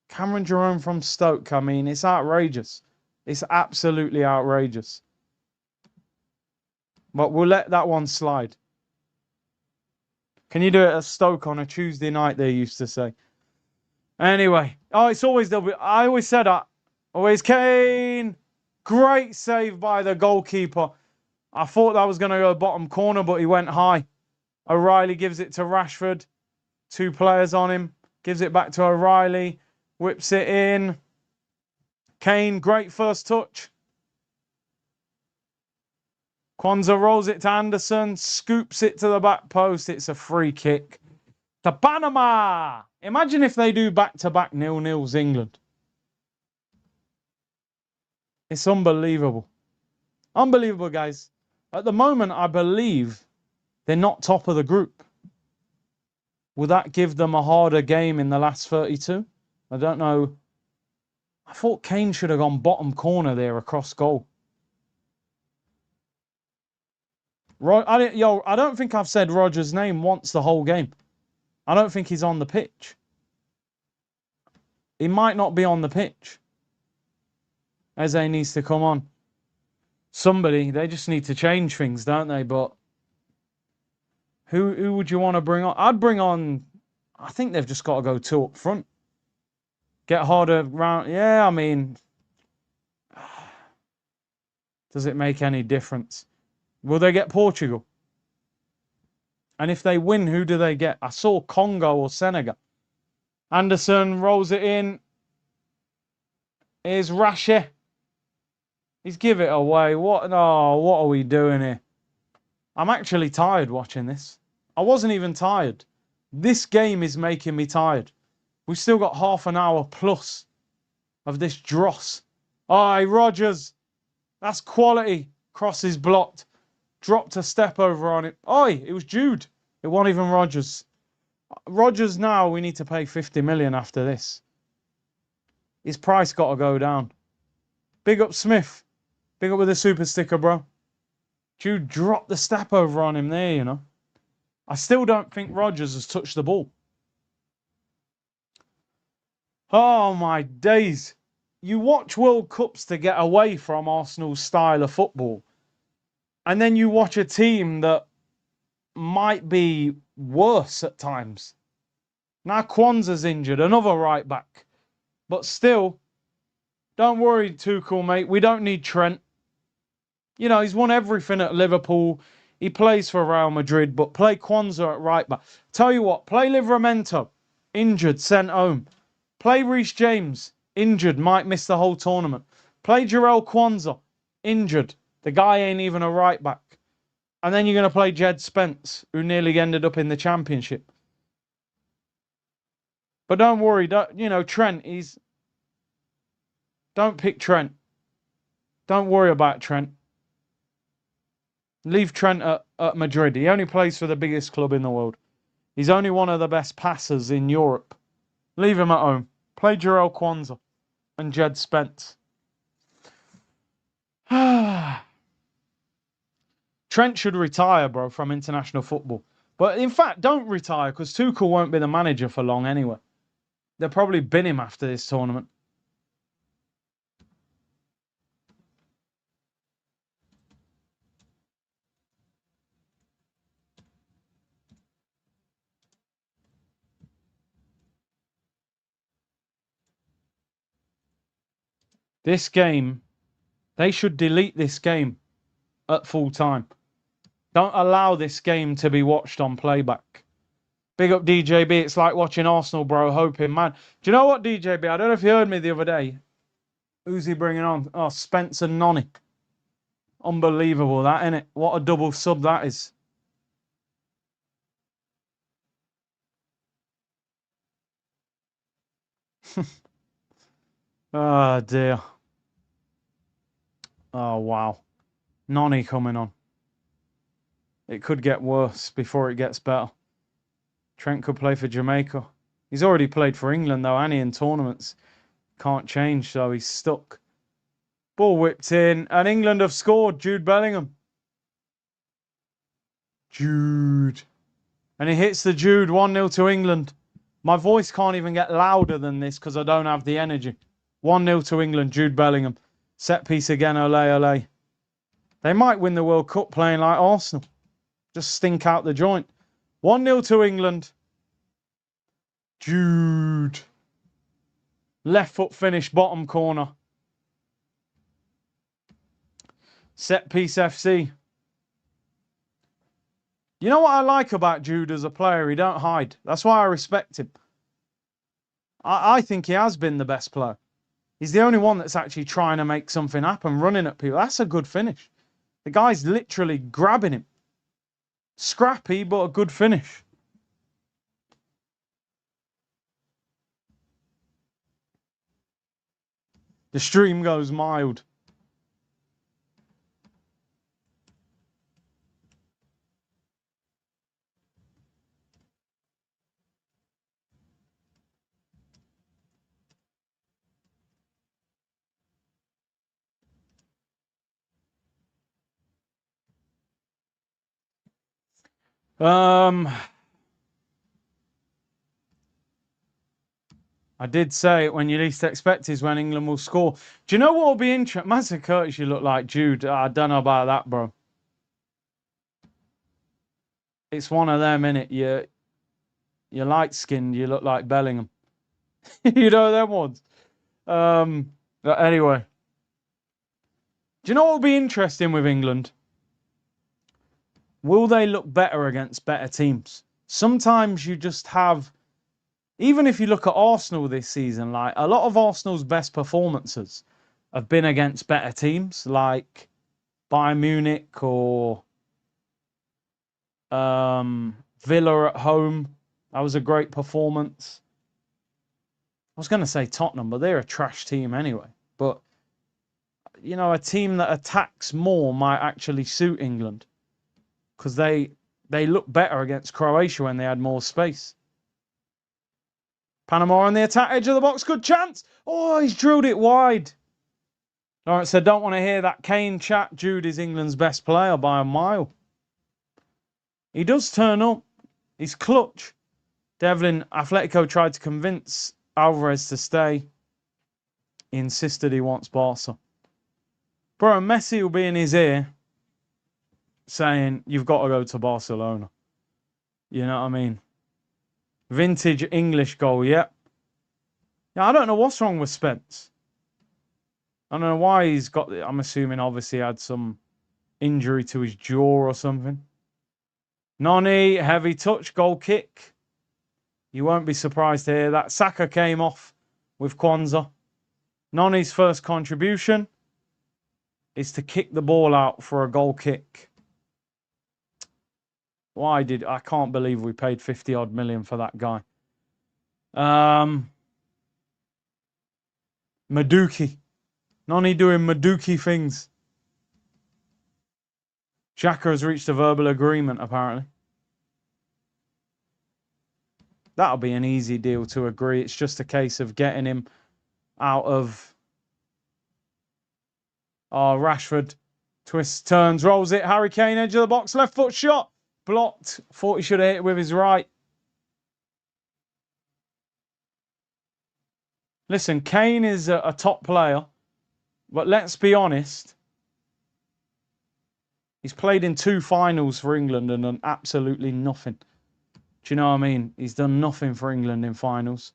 Cameron Jerome from Stoke. I mean, it's outrageous. It's absolutely outrageous. But we'll let that one slide. Can you do it at Stoke on a Tuesday night, they used to say. Anyway. Oh, it's always there'll be. I always said that. Always Kane. Great save by the goalkeeper. I thought that was going to go bottom corner, but he went high. O'Reilly gives it to Rashford. 2 players on him. Gives it back to O'Reilly. Whips it in. Kane, great first touch. Kwanzaa rolls it to Anderson. Scoops it to the back post. It's a free kick. To Panama. Imagine if they do back-to-back 0-0s England. It's unbelievable. Unbelievable, guys. At the moment, I believe they're not top of the group. Will that give them a harder game in the last 32? I don't know. I thought Kane should have gone bottom corner there across goal. I don't think I've said Rodgers' name once the whole game. I don't think he's on the pitch. He might not be on the pitch. Eze needs to come on. Somebody, they just need to change things, don't they? But who would you want to bring on? I'd bring on, I think they've just got to go 2 up front. Get harder round. Yeah, I mean, does it make any difference? Will they get Portugal? And if they win, who do they get? I saw Congo or Senegal. Anderson rolls it in. Here's Rashe. He's give it away. What? No, what are we doing here? I'm actually tired watching this. I wasn't even tired. This game is making me tired. We've still got half an hour plus of this dross. Aye, Rodgers. That's quality. Cross is blocked. Dropped a step over on it. Aye, it was Jude. It wasn't even Rodgers. Rodgers now, we need to pay 50 million after this. His price got to go down. Big up Smith. Big up with the super sticker, bro. Jude dropped the step over on him there, you know. I still don't think Rodgers has touched the ball. Oh, my days. You watch World Cups to get away from Arsenal's style of football. And then you watch a team that might be worse at times. Now Kwanzaa's injured, another right back. But still, don't worry, Tuchel, mate. We don't need Trent. You know, he's won everything at Liverpool. He plays for Real Madrid, but play Kwanzaa at right back. Tell you what, play Livramento, injured, sent home. Play Reece James, injured, might miss the whole tournament. Play Jarell Kwanzaa, injured. The guy ain't even a right back. And then you're going to play Jed Spence, who nearly ended up in the Championship. But don't worry, Trent, don't pick Trent. Don't worry about Trent. Leave Trent at Madrid. He only plays for the biggest club in the world. He's only one of the best passers in Europe. Leave him at home. Play Jarell Kwanzaa and Jed Spence. Trent should retire, bro, from international football. But in fact, don't retire because Tuchel won't be the manager for long anyway. They'll probably bin him after this tournament. This game, they should delete this game at full time. Don't allow this game to be watched on playback. Big up DJB. It's like watching Arsenal, bro. Hoping, man. Do you know what, DJB? I don't know if you heard me the other day. Who's he bringing on? Oh, Spencer Nonny. Unbelievable, that, innit? What a double sub that is. Oh, dear. Oh, wow. Nonny coming on. It could get worse before it gets better. Trent could play for Jamaica. He's already played for England, though, and he in tournaments. Can't change, so he's stuck. Ball whipped in, and England have scored. Jude Bellingham. Jude. And he hits the Jude. 1-0 to England. My voice can't even get louder than this because I don't have the energy. 1-0 to England. Jude Bellingham. Set piece again. Ole, ole. They might win the World Cup playing like Arsenal. Just stink out the joint. 1-0 to England. Jude. Left foot finish, bottom corner. Set piece FC. You know what I like about Jude as a player? He don't hide. That's why I respect him. I think he has been the best player. He's the only one that's actually trying to make something happen, running at people. That's a good finish. The guy's literally grabbing him. Scrappy, but a good finish. The stream goes mild. I did say when you least expect is when England will score. Do you know what will be interesting? Master Curtis, you look like Jude. I don't know about that, bro. It's one of them, innit? You're light-skinned, you look like Bellingham. You know them ones. But anyway. Do you know what will be interesting with England? Will they look better against better teams? Sometimes you just have, even if you look at Arsenal this season, like a lot of Arsenal's best performances have been against better teams, like Bayern Munich or Villa at home. That was a great performance. I was going to say Tottenham, but they're a trash team anyway. But, a team that attacks more might actually suit England because they look better against Croatia when they had more space. Panama on the attack, edge of the box, good chance. Oh, he's drilled it wide. Lawrence said, don't want to hear that Kane chat. Jude is England's best player by a mile. He does turn up. He's clutch. Devlin, Atletico tried to convince Alvarez to stay. He insisted he wants Barca. Bro, Messi will be in his ear saying, you've got to go to Barcelona. You know what I mean? Vintage English goal, yep. Yeah, I don't know what's wrong with Spence. I don't know why he's got... I'm assuming obviously he had some injury to his jaw or something. Noni, heavy touch, goal kick. You won't be surprised to hear that. Saka came off with Kwanzaa. Noni's first contribution is to kick the ball out for a goal kick. I can't believe we paid 50 odd million for that guy. Maduki. Noni doing Maduki things. Xhaka has reached a verbal agreement, apparently. That'll be an easy deal to agree. It's just a case of getting him out of... Oh, Rashford. Twists, turns, rolls it. Harry Kane, edge of the box. Left foot shot. Blocked. Thought he should have hit it with his right. Listen, Kane is a top player. But let's be honest. He's played in 2 finals for England and done absolutely nothing. Do you know what I mean? He's done nothing for England in finals.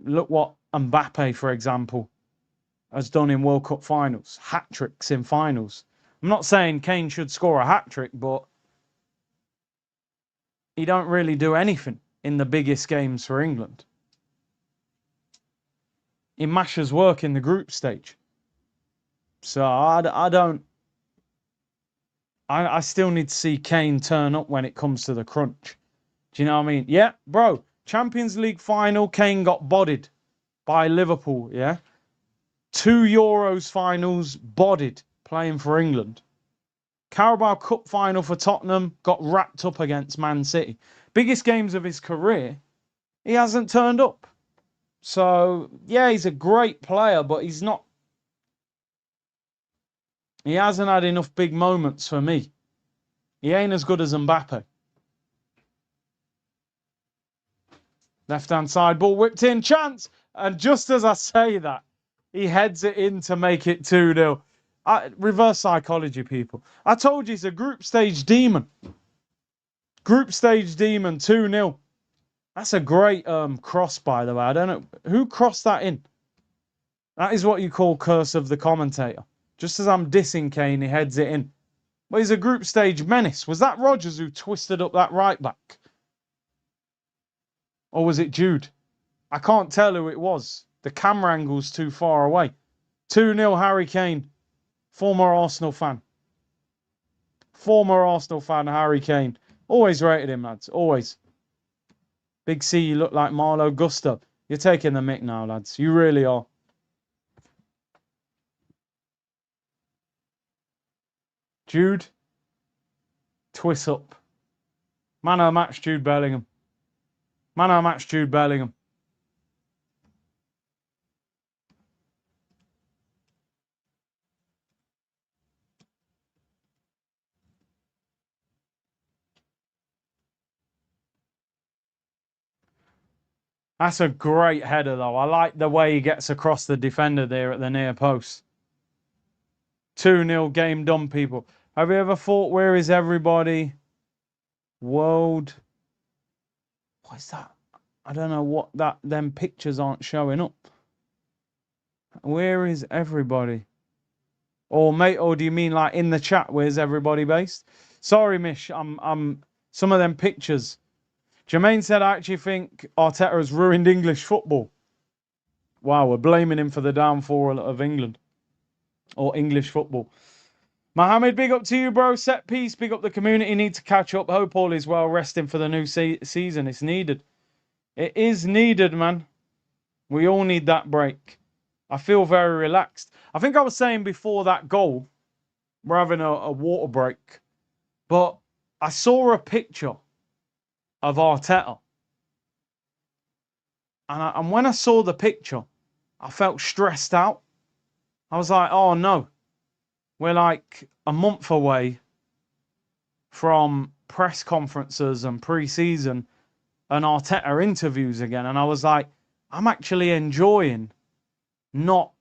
Look what Mbappe, for example, has done in World Cup finals. Hat-tricks in finals. I'm not saying Kane should score a hat-trick, but he don't really do anything in the biggest games for England. He mashes work in the group stage. So I still need to see Kane turn up when it comes to the crunch. Do you know what I mean? Yeah, bro. Champions League final, Kane got bodied by Liverpool, yeah? 2 Euros finals, bodied, playing for England. Carabao Cup final for Tottenham, got wrapped up against Man City. Biggest games of his career, he hasn't turned up. So, yeah, he's a great player, but he's not... He hasn't had enough big moments for me. He ain't as good as Mbappe. Left-hand side, ball whipped in, chance. And just as I say that, he heads it in to make it 2-0. Reverse psychology, people. I told you he's a group stage demon. Group stage demon, 2-0. That's a great cross, by the way. I don't know. Who crossed that in? That is what you call curse of the commentator. Just as I'm dissing Kane, he heads it in. But he's a group stage menace. Was that Rodgers who twisted up that right back? Or was it Jude? I can't tell who it was. The camera angle's too far away. 2-0 Harry Kane. Former Arsenal fan. Former Arsenal fan, Harry Kane. Always rated him, lads. Always. Big C, you look like Marlo Gusto. You're taking the mick now, lads. You really are. Jude. Twist up. Man of the match, Jude Bellingham. Man of the match, Jude Bellingham. That's a great header, though. I like the way he gets across the defender there at the near post. 2-0 game done, people. Have you ever thought, where is everybody? World. What is that? I don't know what that... Them pictures aren't showing up. Where is everybody? Or, mate, or do you mean like in the chat, where's everybody based? Sorry, Mish. I'm some of them pictures... Jermaine said, I actually think Arteta has ruined English football. Wow, we're blaming him for the downfall of England. Or English football. Mohammed, big up to you, bro. Set piece, big up the community. Need to catch up. Hope all is well. Resting for the new season. It's needed. It is needed, man. We all need that break. I feel very relaxed. I think I was saying before that goal, we're having a water break. But I saw a picture of Arteta. And when I saw the picture, I felt stressed out. I was like, oh no, we're like a month away from press conferences and pre-season and Arteta interviews again. And I was like, I'm actually enjoying not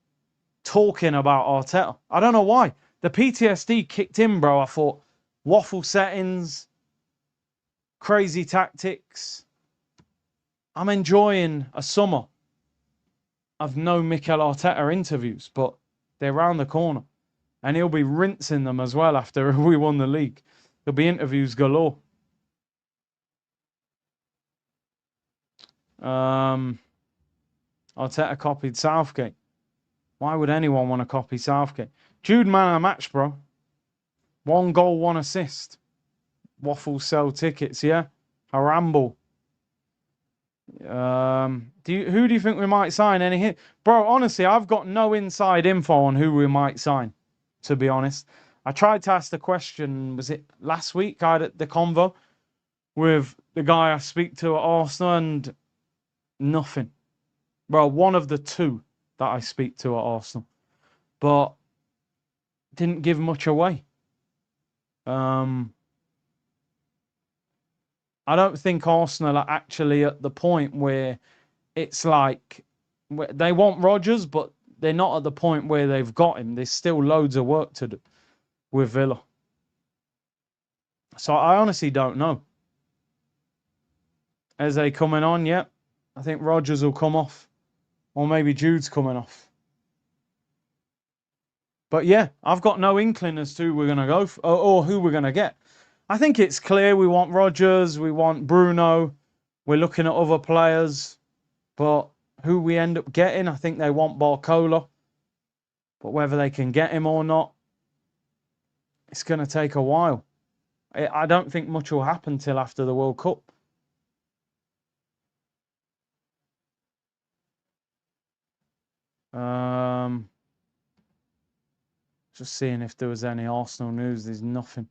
talking about Arteta. I don't know why. The PTSD kicked in, bro. I thought waffle settings, crazy tactics. I'm enjoying a summer of no Mikel Arteta interviews, but they're round the corner. And he'll be rinsing them as well after we won the league. There'll be interviews galore. Arteta copied Southgate. Why would anyone want to copy Southgate? Jude, man of the match, bro. 1 goal, 1 assist. Waffles sell tickets, yeah? Haramble. Who do you think we might sign? Any hit? Bro, honestly, I've got no inside info on who we might sign, to be honest. I tried to ask the question, was it last week? I had the convo with the guy I speak to at Arsenal, and nothing. Well, one of the 2 that I speak to at Arsenal. But didn't give much away. I don't think Arsenal are actually at the point where it's like they want Rodgers, but they're not at the point where they've got him. There's still loads of work to do with Villa. So I honestly don't know. Eze coming on, yep. I think Rodgers will come off. Or maybe Jude's coming off. But yeah, I've got no inkling as to who we're going to go for, or who we're going to get. I think it's clear we want Rodgers, we want Bruno. We're looking at other players. But who we end up getting, I think they want Barcola. But whether they can get him or not, it's going to take a while. I don't think much will happen till after the World Cup. Just seeing if there was any Arsenal news. There's nothing.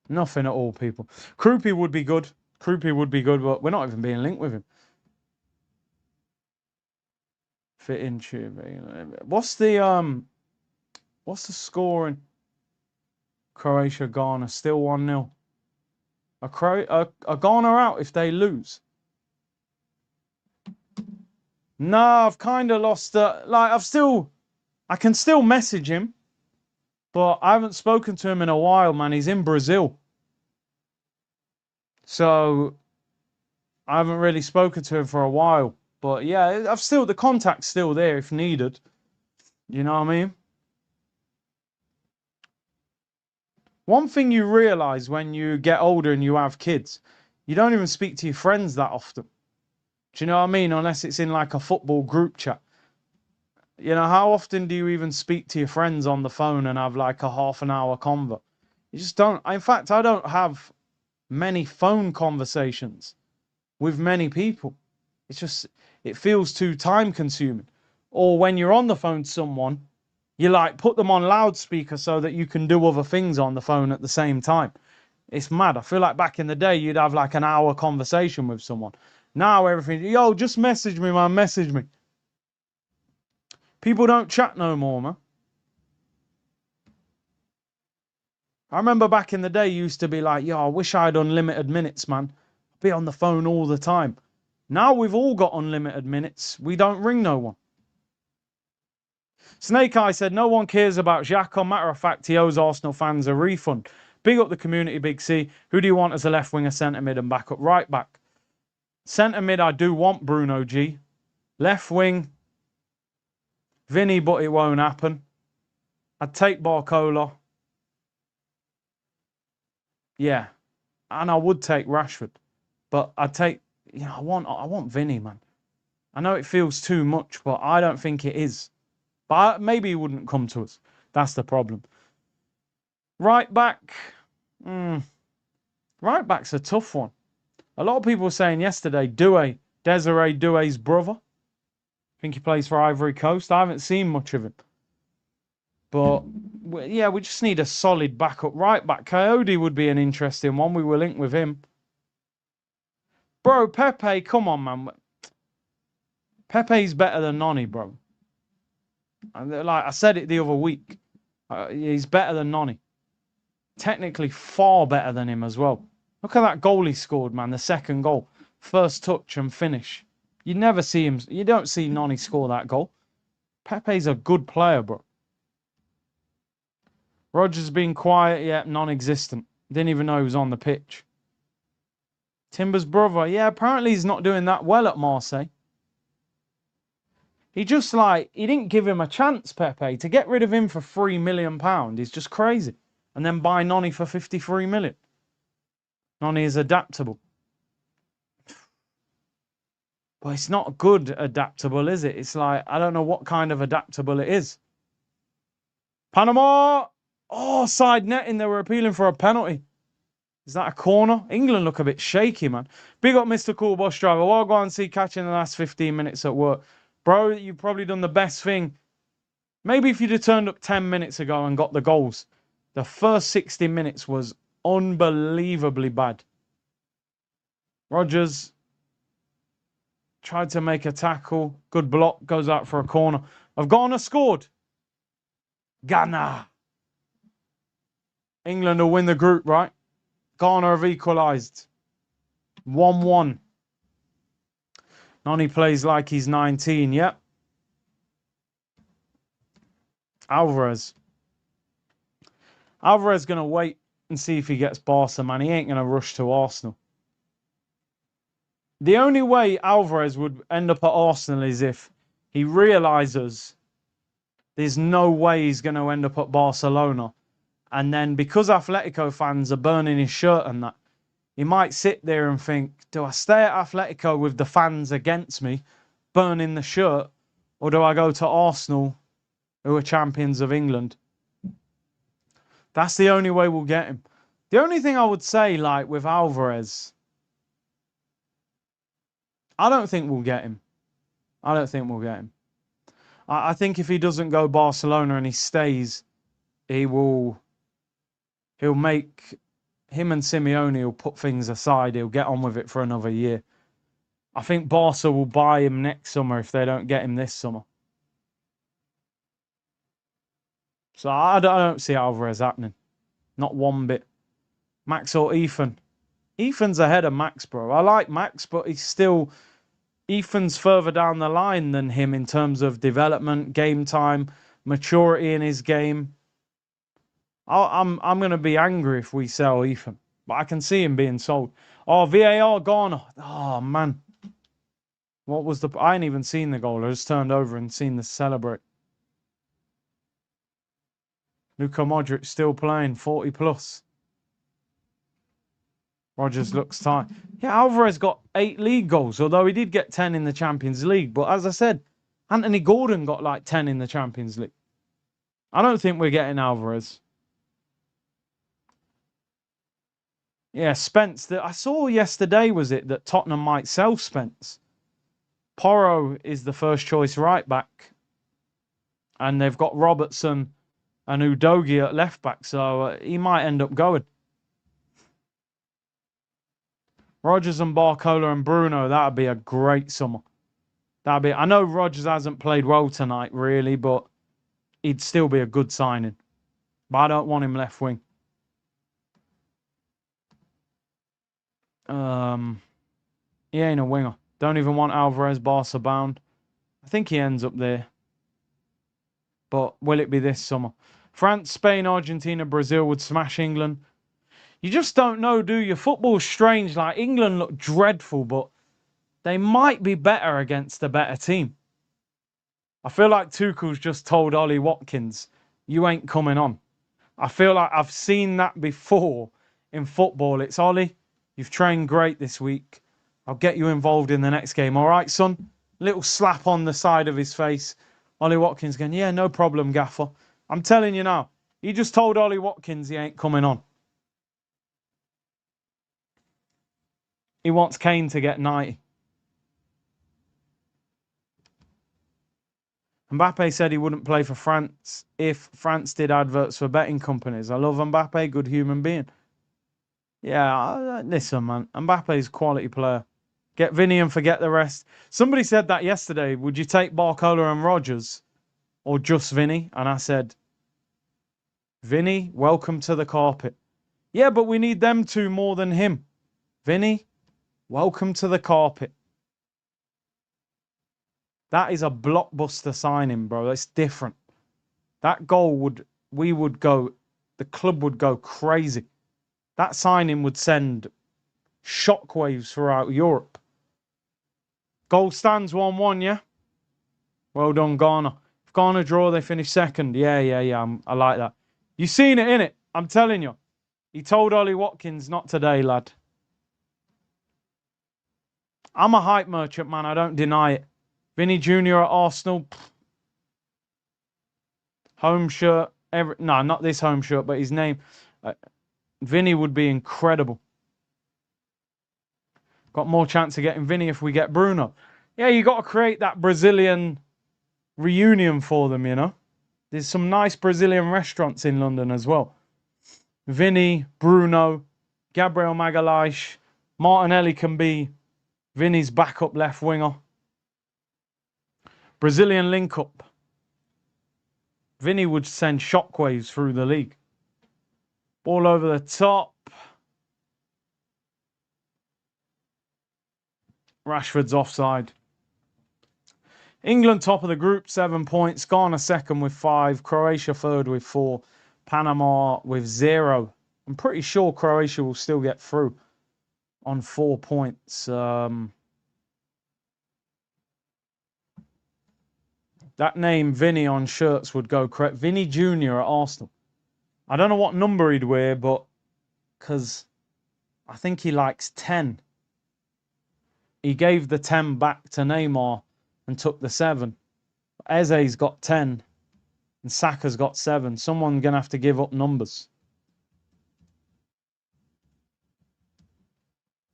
Nothing at all, people. Krupi would be good. Krupi would be good, but we're not even being linked with him. Fit in tube. What's the score in Croatia Ghana? Still 1-0. Are Ghana out if they lose? No, I've kind of lost. I can still message him, but I haven't spoken to him in a while, man. He's in Brazil, so I haven't really spoken to him for a while. But yeah, the contact's still there if needed. You know what I mean? One thing you realize when you get older and you have kids, you don't even speak to your friends that often. Do you know what I mean? Unless it's in like a football group chat. You know, how often do you even speak to your friends on the phone and have like a half an hour convo? You just don't. In fact, I don't have many phone conversations with many people. It feels too time consuming. Or when you're on the phone to someone, you like put them on loudspeaker so that you can do other things on the phone at the same time. It's mad. I feel like back in the day, you'd have like an hour conversation with someone. Now everything, yo, just message me, man, message me. People don't chat no more, man. I remember back in the day, you used to be like, yo, I wish I had unlimited minutes, man. I'd be on the phone all the time. Now we've all got unlimited minutes. We don't ring no one. Snake Eye said, no one cares about Xhaka. Matter of fact, he owes Arsenal fans a refund. Big up the community, Big C. Who do you want as a left winger, centre mid and backup right back? Centre mid, I do want Bruno G. Left wing, Vinny, but it won't happen. I'd take Barcola. Yeah. And I would take Rashford. But I'd take, I want Vinny, man. I know it feels too much, but I don't think it is. But maybe he wouldn't come to us. That's the problem. Right back. Mm, right back's a tough one. A lot of people were saying yesterday, Desiree Doué's brother. I think he plays for Ivory Coast. I haven't seen much of him. But, yeah, we just need a solid backup right back. Coyote would be an interesting one. We were linked with him. Bro, Pepe, come on, man. Pepe's better than Noni, bro. Like I said it the other week. He's better than Noni. Technically far better than him as well. Look at that goal he scored, man. The second goal. First touch and finish. You never see him. You don't see Noni score that goal. Pepe's a good player, bro. Rogers being quiet, yeah, non-existent. Didn't even know he was on the pitch. Timber's brother, yeah, apparently he's not doing that well at Marseille. He didn't give him a chance, Pepe. To get rid of him for £3 million is just crazy. And then buy Noni for 53 million. Noni is adaptable. But it's not good adaptable, is it? It's like, I don't know what kind of adaptable it is. Panama! Oh, side netting. They were appealing for a penalty. Is that a corner? England look a bit shaky, man. Big up Mr. Cool Bus Driver. Well, go and see catching the last 15 minutes at work. Bro, you've probably done the best thing. Maybe if you'd have turned up 10 minutes ago and got the goals. The first 60 minutes was unbelievably bad. Rogers tried to make a tackle. Good block. Goes out for a corner. Have Ghana scored? Ghana. England will win the group, right? Ghana have equalised. 1-1. Noni plays like he's 19. Yep. Alvarez going to wait and see if he gets Barca, man. He ain't going to rush to Arsenal. The only way Alvarez would end up at Arsenal is if he realises there's no way he's going to end up at Barcelona. And then because Atletico fans are burning his shirt and that, he might sit there and think, do I stay at Atletico with the fans against me, burning the shirt, or do I go to Arsenal, who are champions of England? That's the only way we'll get him. The only thing I would say, like, with Alvarez, I don't think we'll get him. I think if he doesn't go Barcelona and he stays, he'll make... Him and Simeone will put things aside. He'll get on with it for another year. I think Barca will buy him next summer if they don't get him this summer. So I don't see Alvarez happening. Not one bit. Max or Ethan? Ethan's ahead of Max, bro. I like Max, but he's still... Ethan's further down the line than him in terms of development, game time, maturity in his game. I'm going to be angry if we sell Ethan. But I can see him being sold. Oh, VAR gone. Oh, man. What was the... I ain't even seen the goal. I just turned over and seen the celebrate. Luka Modric still playing. 40 plus. Rogers looks tired. Yeah, Alvarez got 8 league goals. Although he did get 10 in the Champions League. But as I said, Anthony Gordon got like 10 in the Champions League. I don't think we're getting Alvarez. Yeah, Spence. I saw yesterday, was it, that Tottenham might sell Spence. Porro is the first choice right back. And they've got Robertson and Udogie at left back. So he might end up going. Rogers and Barcola and Bruno, that would be a great summer. I know Rogers hasn't played well tonight, really, but he'd still be a good signing. But I don't want him left wing. He ain't a winger. Don't even want Alvarez, Barca bound. I think he ends up there. But will it be this summer? France, Spain, Argentina, Brazil would smash England. You just don't know, do you? Football's strange. Like, England look dreadful, but they might be better against a better team. I feel like Tuchel's just told Ollie Watkins, you ain't coming on. I feel like I've seen that before in football. It's Ollie, you've trained great this week. I'll get you involved in the next game. All right, son? Little slap on the side of his face. Ollie Watkins going, yeah, no problem, Gaffer. I'm telling you now, he just told Ollie Watkins he ain't coming on. He wants Kane to get 90. Mbappe said he wouldn't play for France if France did adverts for betting companies. I love Mbappe, good human being. Yeah, listen, man. Mbappe's a quality player. Get Vinny and forget the rest. Somebody said that yesterday. Would you take Barcola and Rodgers or just Vinny? And I said, Vinny, welcome to the carpet. Yeah, but we need them two more than him. Vinny, welcome to the carpet. That is a blockbuster signing, bro. That's different. That goal the club would go crazy. That signing would send shockwaves throughout Europe. Goal stands 1-1, yeah? Well done, Ghana. If Ghana draw, they finish second. Yeah. I like that. You seen it, innit? I'm telling you. He told Ollie Watkins, not today, lad. I'm a hype merchant, man. I don't deny it. Vinny Jr. at Arsenal. Home shirt. No, not this home shirt, but his name. Vinny would be incredible. Got more chance of getting Vinny if we get Bruno. Yeah, you got to create that Brazilian reunion for them, you know. There's some nice Brazilian restaurants in London as well. Vinny, Bruno, Gabriel Magalhaes, Martinelli can be Vinny's backup left winger. Brazilian link-up. Vinny would send shockwaves through the league. Ball over the top. Rashford's offside. England top of the group, 7 points. Ghana second with 5. Croatia third with 4. Panama with 0. I'm pretty sure Croatia will still get through on 4 points. That name, Vinny, on shirts would go correct. Vinny Jr. at Arsenal. I don't know what number he'd wear, but because I think he likes 10. He gave the 10 back to Neymar and took the 7. Eze's got 10 and Saka's got 7. Someone's going to have to give up numbers.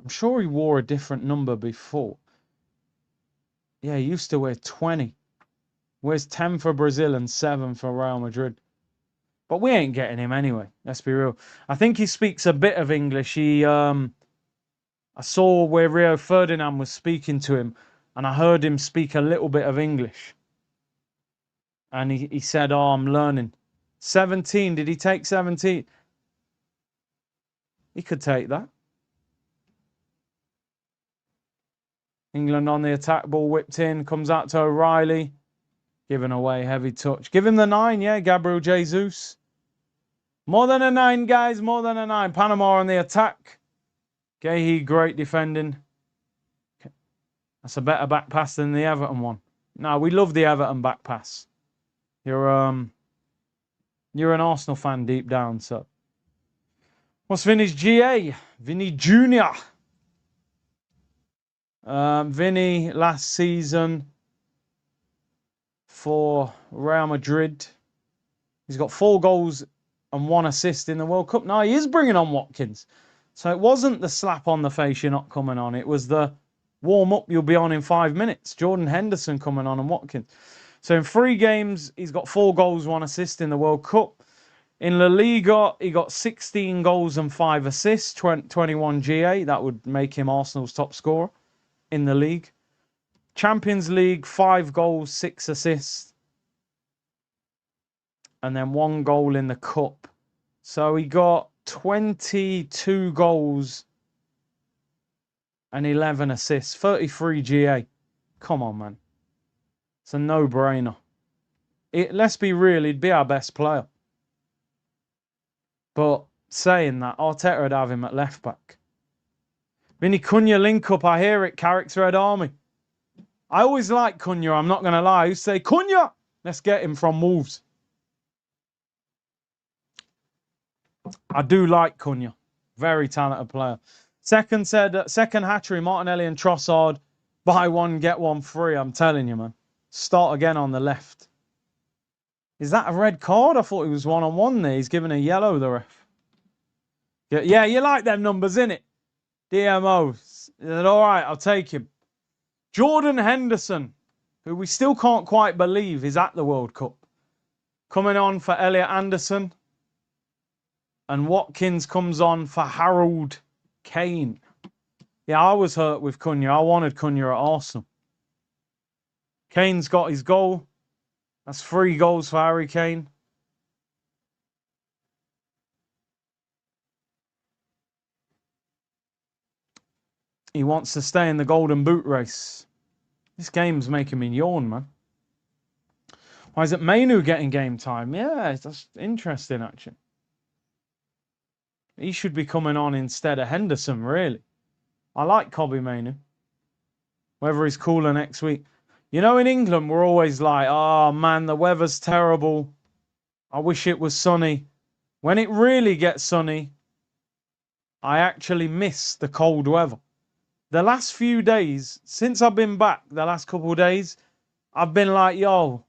I'm sure he wore a different number before. Yeah, he used to wear 20. Wears 10 for Brazil and 7 for Real Madrid. But we ain't getting him anyway. Let's be real. I think he speaks a bit of English. I saw where Rio Ferdinand was speaking to him, and I heard him speak a little bit of English. And he said, oh, I'm learning. 17. Did he take 17? He could take that. England on the attack, ball whipped in, comes out to O'Reilly. Given away, heavy touch. Give him the 9, yeah, Gabriel Jesus. More than a 9, guys, more than a 9. Panama on the attack. Gahey, great defending. That's a better back pass than the Everton one. No, we love the Everton back pass. You're an Arsenal fan deep down, so. What's Vinny's GA? Vinny Jr. Vinny last season for Real Madrid. He's got 4 goals and 1 assist in the World Cup. Now he is bringing on Watkins. So it wasn't the slap on the face, you're not coming on. It was the warm up, you'll be on in 5 minutes. Jordan Henderson coming on and Watkins. So in 3 games, he's got 4 goals, 1 assist in the World Cup. In La Liga, he got 16 goals and 5 assists, 21 GA. That would make him Arsenal's top scorer in the league. Champions League, 5 goals, 6 assists. And then 1 goal in the Cup. So he got 22 goals and 11 assists. 33 GA. Come on, man. It's a no-brainer. Let's be real, he'd be our best player. But saying that, Arteta would have him at left-back. Vinny Cunha link-up, I hear it. Character Red Army. I always like Cunha, I'm not going to lie. I used to say, Cunha! Let's get him from Wolves. I do like Cunha. Very talented player. Second hatchery, Martinelli and Trossard. Buy 1, get 1 free. I'm telling you, man. Start again on the left. Is that a red card? I thought he was one-on-one there. He's giving a yellow, the ref. Yeah, you like them numbers, innit? DMO. Is it all right? I'll take him. Jordan Henderson, who we still can't quite believe is at the World Cup. Coming on for Elliot Anderson. And Watkins comes on for Harold Kane. Yeah, I was hurt with Cunha. I wanted Cunha at Arsenal. Kane's got his goal. That's 3 goals for Harry Kane. He wants to stay in the Golden Boot race. This game's making me yawn, man. Why is it Mainu getting game time? Yeah, that's interesting, actually. He should be coming on instead of Henderson, really. I like Kobbie Mainu. Whether he's cooler next week. You know, in England, we're always like, oh, man, the weather's terrible. I wish it was sunny. When it really gets sunny, I actually miss the cold weather. The last few days, since I've been back, the last couple of days, I've been like, yo,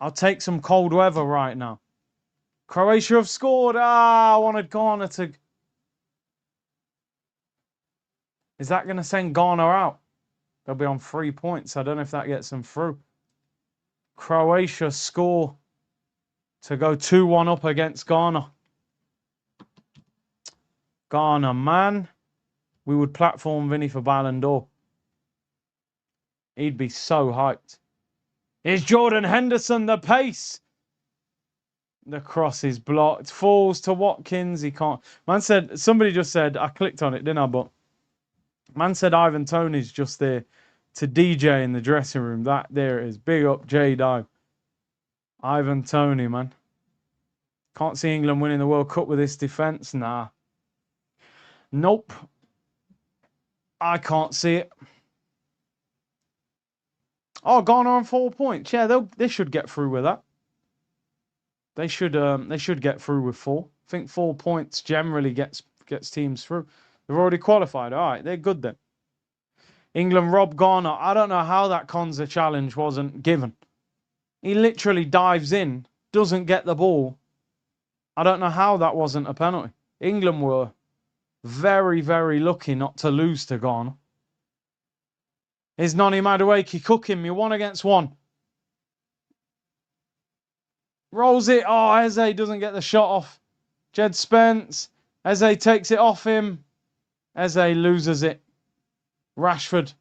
I'll take some cold weather right now. Croatia have scored. I wanted Ghana to... Is that going to send Ghana out? They'll be on 3 points. I don't know if that gets them through. Croatia score to go 2-1 up against Ghana. Ghana, man. We would platform Vinny for Ballon d'Or. He'd be so hyped. Is Jordan Henderson the pace? The cross is blocked. Falls to Watkins. He can't. Man said, somebody just said, I clicked on it, didn't I? But man said Ivan Toney's just there to DJ in the dressing room. That there it is. Big up J Dive. Ivan Toney, man. Can't see England winning the World Cup with this defence. Nah. Nope. I can't see it. Oh, Ghana on 4 points. Yeah, they should get through with that. They should get through with 4. I think 4 points generally gets teams through. They've already qualified. All right, they're good then. England robbed Ghana. I don't know how that Konza challenge wasn't given. He literally dives in, doesn't get the ball. I don't know how that wasn't a penalty. England were very, very lucky not to lose to Ghana. Is Noni Madueke cooking me 1 against 1? Rolls it. Oh, Eze doesn't get the shot off. Jed Spence. Eze takes it off him. Eze loses it. Rashford.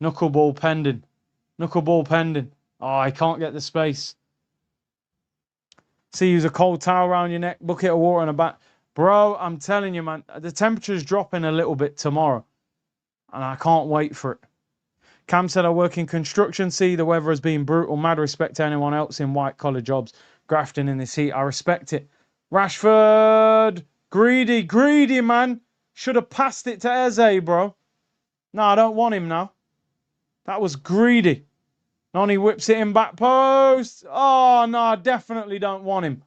Knuckleball pending. Knuckleball pending. Oh, I can't get the space. See, use a cold towel around your neck. Bucket of water in the back. Bro, I'm telling you, man. The temperature's dropping a little bit tomorrow. And I can't wait for it. Cam said I work in construction. See, the weather has been brutal. Mad respect to anyone else in white-collar jobs grafting in this heat. I respect it. Rashford. Greedy, man. Should have passed it to Eze, bro. No, I don't want him now. That was greedy. Noni whips it in back post. Oh, no, I definitely don't want him.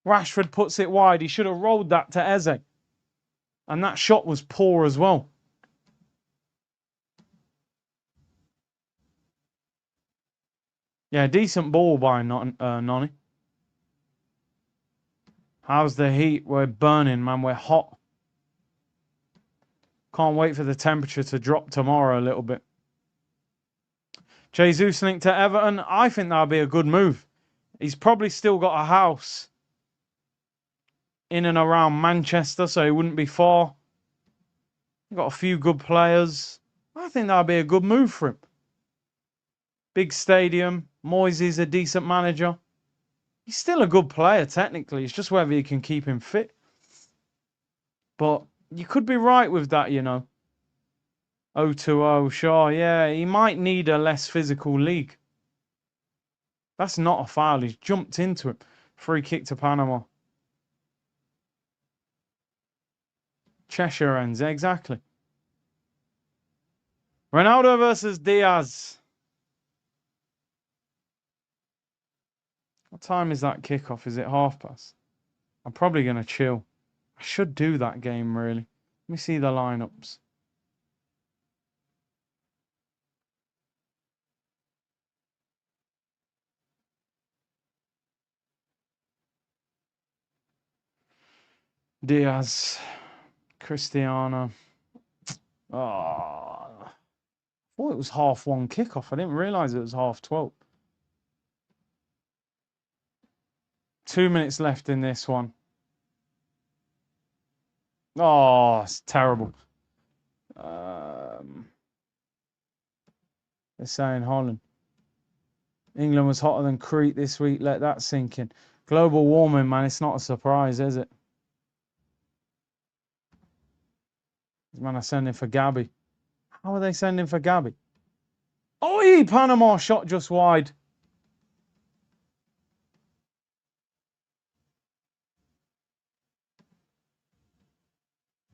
Rashford puts it wide. He should have rolled that to Eze. And that shot was poor as well. Yeah, decent ball by Noni. How's the heat? We're burning, man. We're hot. Can't wait for the temperature to drop tomorrow a little bit. Jesus linked to Everton. I think that'll be a good move. He's probably still got a house in and around Manchester, so he wouldn't be far. Got a few good players. I think that'll be a good move for him. Big stadium. Moyes a decent manager. He's still a good player, technically. It's just whether you can keep him fit. But you could be right with that, you know. 0-2-0, sure, yeah. He might need a less physical league. That's not a foul. He's jumped into it. Free kick to Panama. Cheshire ends, exactly. Ronaldo versus Diaz. What time is that kickoff? Is it past? I'm probably going to chill. I should do that game, really. Let me see the lineups. Diaz, Cristiano. Oh, I thought it was 1:30 kickoff. I didn't realise it was 12:30. 2 minutes left in this one. Oh, it's terrible. They're saying Holland. England was hotter than Crete this week. Let that sink in. Global warming, man. It's not a surprise, is it? Man, are sending for Gabby. How are they sending for Gabby? Oh, Panama shot just wide.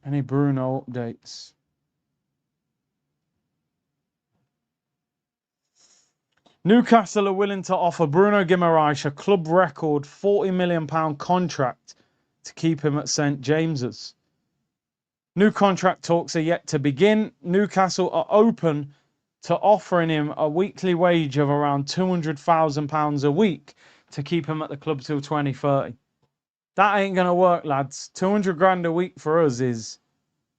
Any Bruno updates? Newcastle are willing to offer Bruno Guimaraes a club record £40 million contract to keep him at St James's. New contract talks are yet to begin. Newcastle are open to offering him a weekly wage of around £200,000 a week to keep him at the club till 2030. That ain't going to work, lads. 200 grand a week for us is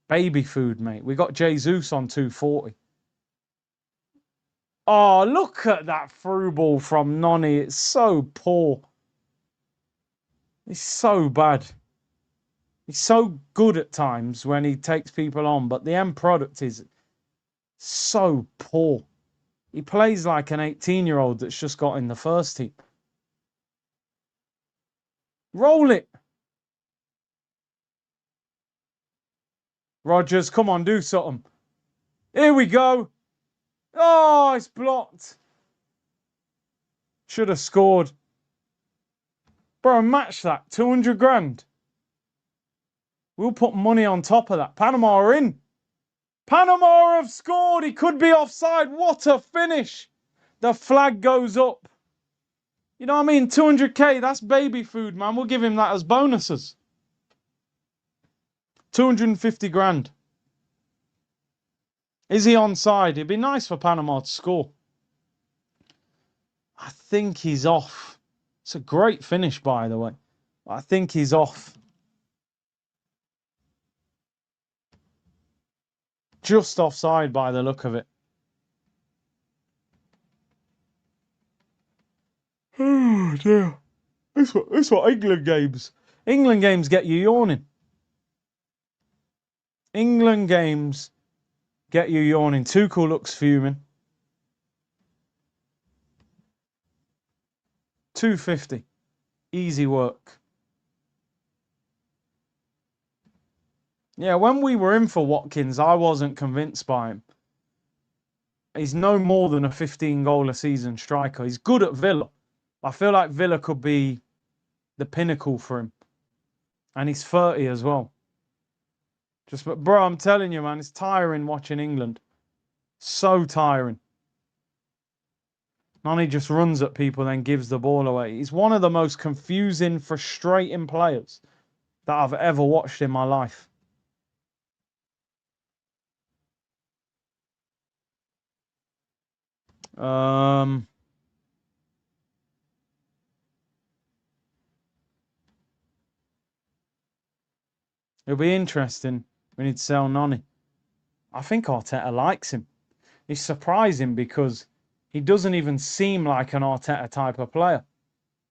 baby food, mate. We got Jesus on 240. Oh, look at that through ball from Noni. It's so poor. It's so bad. He's so good at times when he takes people on, but the end product is so poor. He plays like an 18-year-old that's just got in the first team. Roll it. Rodgers, come on, do something. Here we go. Oh, it's blocked. Should have scored. Bro, match that. 200 grand. We'll put money on top of that. Panama are in. Panama have scored. He could be offside. What a finish. The flag goes up. You know what I mean? 200k, that's baby food, man. We'll give him that as bonuses. 250 grand. Is he onside? It'd be nice for Panama to score. I think he's off. It's a great finish, by the way. I think he's off. Just offside by the look of it. Oh, dear. That's what England games. England games get you yawning. England games get you yawning. Tuchel looks fuming. 250. Easy work. Yeah, when we were in for Watkins, I wasn't convinced by him. He's no more than a 15-goal a season striker. He's good at Villa. I feel like Villa could be the pinnacle for him. And he's 30 as well. Bro, I'm telling you, man, it's tiring watching England. So tiring. Nani just runs at people, then gives the ball away. He's one of the most confusing, frustrating players that I've ever watched in my life. It'll be interesting. We need to sell Nani. I think Arteta likes him. It's surprising because he doesn't even seem like an Arteta type of player.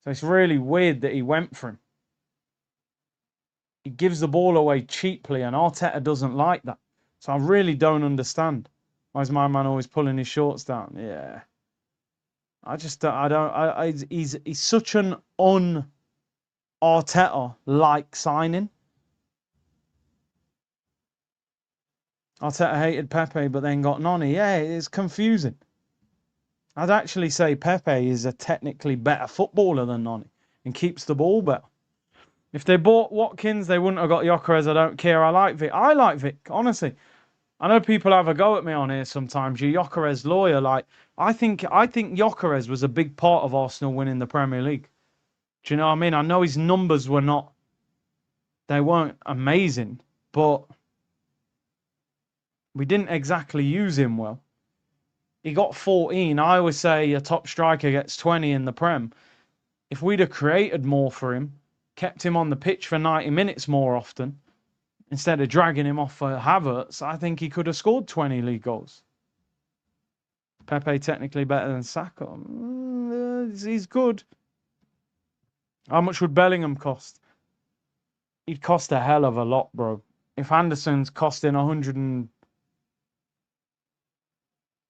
So it's really weird that he went for him. He gives the ball away cheaply and Arteta doesn't like that. So I really don't understand. Why is my man always pulling his shorts down? Yeah. He's such an un-Arteta-like signing. Arteta hated Pepe, but then got Nani. Yeah, it's confusing. I'd actually say Pepe is a technically better footballer than Nani and keeps the ball better. If they bought Watkins, they wouldn't have got Gyökeres. I don't care. I like Vic. I like Vic, honestly. I know people have a go at me on here sometimes. You're Gyökeres lawyer. Like, I think Gyökeres was a big part of Arsenal winning the Premier League. Do you know what I mean? I know his numbers they weren't amazing, but we didn't exactly use him well. He got 14. I always say a top striker gets 20 in the Prem. If we'd have created more for him, kept him on the pitch for 90 minutes more often, instead of dragging him off for Havertz, I think he could have scored 20 league goals. Pepe technically better than Saka. He's good. How much would Bellingham cost? He'd cost a hell of a lot, bro. If Anderson's costing 100 and...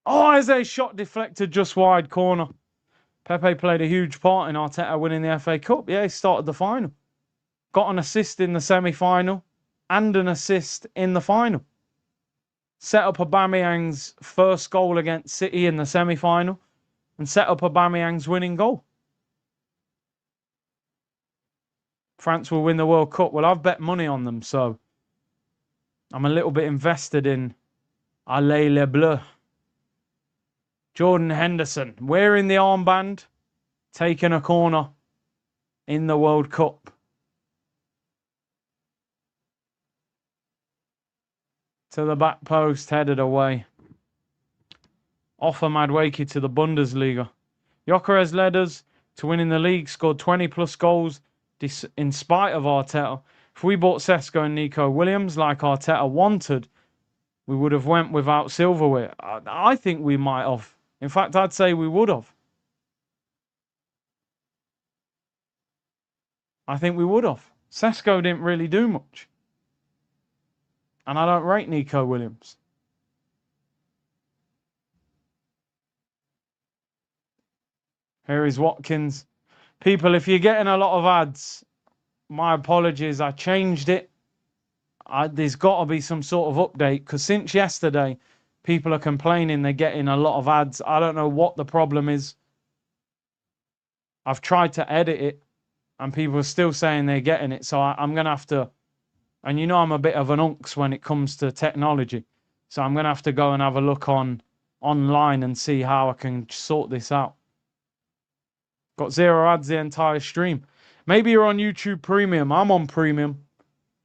Oh, is a shot deflected just wide corner. Pepe played a huge part in Arteta winning the FA Cup. Yeah, he started the final. Got an assist in the semi-final and an assist in the final. Set up Aubameyang's first goal against City in the semi-final and set up Aubameyang's winning goal. France will win the World Cup. Well, I've bet money on them, so I'm a little bit invested in Allez les Bleus. Jordan Henderson wearing the armband, taking a corner in the World Cup. To the back post, headed away. Offer Madueke to the Bundesliga. Gyökeres led us to winning the league, scored 20 plus goals in spite of Arteta. If we bought Sesko and Nico Williams like Arteta wanted, we would have went without silverware. I think we might have. In fact, I'd say we would have. I think we would have. Sesko didn't really do much. And I don't rate Nico Williams. Here is Watkins. People, if you're getting a lot of ads, my apologies. I changed it. There's got to be some sort of update, because since yesterday, people are complaining they're getting a lot of ads. I don't know what the problem is. I've tried to edit it, and people are still saying they're getting it. So I'm going to have to, and you know I'm a bit of an unks when it comes to technology. So I'm going to have to go and have a look online and see how I can sort this out. Got 0 ads the entire stream. Maybe you're on YouTube Premium. I'm on Premium.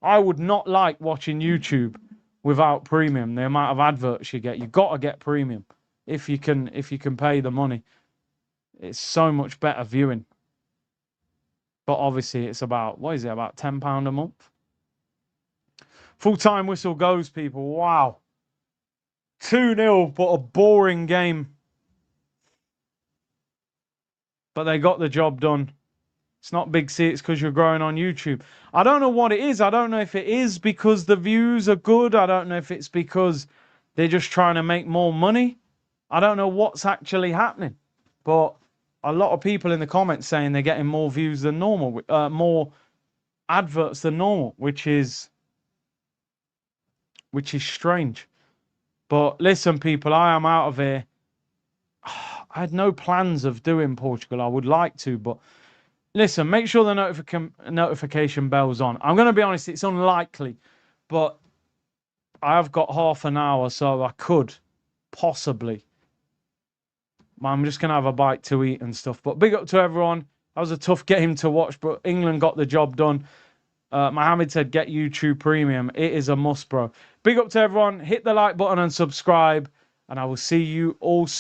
I would not like watching YouTube without Premium. The amount of adverts you get. You've got to get Premium if you can pay the money. It's so much better viewing. But obviously it's about, what is it, about £10 a month? Full-time whistle goes, people. Wow. 2-0, but a boring game. But they got the job done. It's not Big C, it's because you're growing on YouTube. I don't know what it is. I don't know if it is because the views are good. I don't know if it's because they're just trying to make more money. I don't know what's actually happening. But a lot of people in the comments saying they're getting more views than normal. More adverts than normal, which is strange. But listen, people, I am out of here. I had no plans of doing Portugal. I would like to, but listen, make sure the notification bell's on. I'm going to be honest, it's unlikely, but I have got half an hour, so I could possibly. I'm just going to have a bite to eat and stuff. But big up to everyone. That was a tough game to watch, but England got the job done. Mohammed said, get YouTube Premium. It is a must, bro. Big up to everyone. Hit the like button and subscribe, and I will see you all soon.